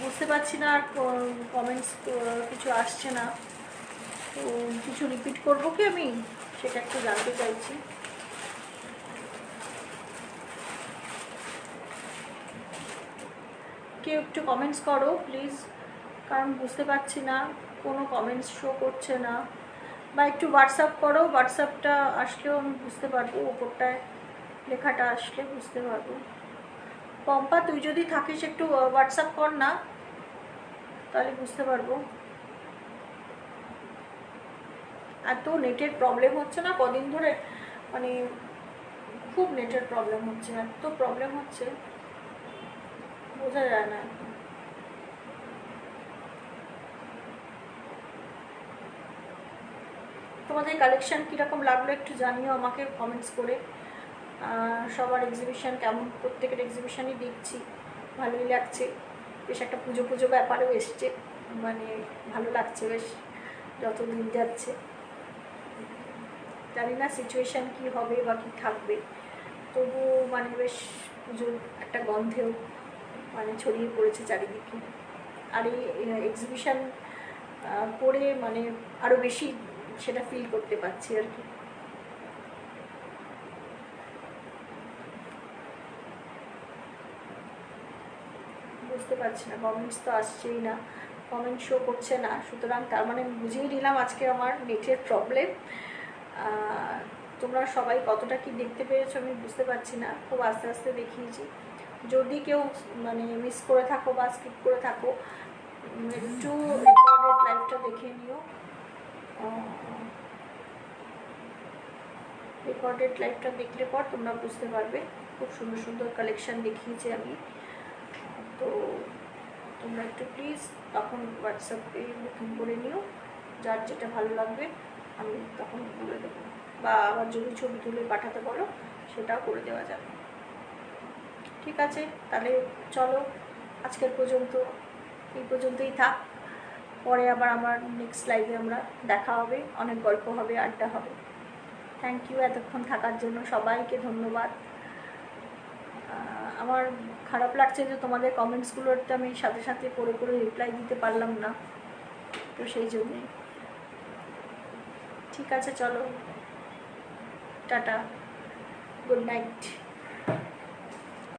বুঝতে পারছি না, আর কমেন্টস কিছু আসছে না, তো কিছু রিপিট করবো কি আমি, সেটা একটু জানতে চাইছি। কেউ একটু কমেন্টস করো প্লিজ, কারণ বুঝতে পারছি না, কোনো কমেন্টস শো করছে না। বা একটু হোয়াটসঅ্যাপ করো, হোয়াটসঅ্যাপটা আসলেও আমি বুঝতে পারবো, ওপরটায় লেখাটা আসলে বুঝতে পারবো। পম্পা তুই যদি থাকিস একটু হোয়াটসঅ্যাপ কর না, তাহলে বুঝতে পারবো। এত নেটের প্রবলেম হচ্ছে না কদিন ধরে, মানে খুব নেটের প্রবলেম হচ্ছে, এত প্রবলেম হচ্ছে বোঝা যায় না। তোমাদের কালেকশান কীরকম লাগলো একটু জানিও আমাকে কমেন্টস করে। সবার এক্সিবিশান কেমন, প্রত্যেকের এক্সিবিশানই দেখছি, ভালোই লাগছে, বেশ একটা পুজো পুজো ব্যাপারেও এসছে, মানে ভালো লাগছে বেশ যত দিন যাচ্ছে। জানি না সিচুয়েশান কী হবে বা কী থাকবে, তবু মানে বেশ পুজোর একটা গন্ধেও মানে ছড়িয়ে পড়েছে চারিদিকে। আর এই এক্সিবিশান করে মানে আরও বেশি সেটা ফিল করতে পারছি আর কি। বুঝতে পারছি না, কমেন্টস তো আসছেই না, কমেন্ট শো করছে না, সুতরাং তার মানে বুঝিয়ে নিলাম আজকে আমার নেটের প্রবলেম। তোমরা সবাই কতটা কি দেখতে পেরেছো আমি বুঝতে পারছি না, খুব আস্তে আস্তে দেখিয়েছি। যদি কেউ মানে মিস করে থাকো বা স্কিপ করে থাকো, একটু রেকর্ডেড লাইভটা দেখে নিও, রেকর্ডেড লাইভটা দেখলে পর তোমরা বুঝতে পারবে। খুব সুন্দর সুন্দর কালেকশান দেখিয়েছি আমি, তো তোমরা একটু প্লিজ তখন হোয়াটসঅ্যাপে বুকিং করে নিও, যার যেটা ভালো লাগবে আমি তখন বলে দেবো, বা আবার যদি ছবি তুলে পাঠাতে বলো সেটাও করে দেওয়া যাবে। ঠিক আছে, তাহলে চলো আজকের পর্যন্ত এই পর্যন্তই থাক, পরে আবার আমার নেক্সট লাইভে আমরা দেখা হবে, অনেক গল্প হবে, আড্ডা হবে। থ্যাংক ইউ এতক্ষণ থাকার জন্য, সবাইকে ধন্যবাদ। আমার খারাপ লাগছে যে তোমাদের কমেন্টসগুলোতে আমি সাথে সাথে করে করে রিপ্লাই দিতে পারলাম না, তো সেই জন্যে। ঠিক আছে, চলো টাটা, গুড নাইট।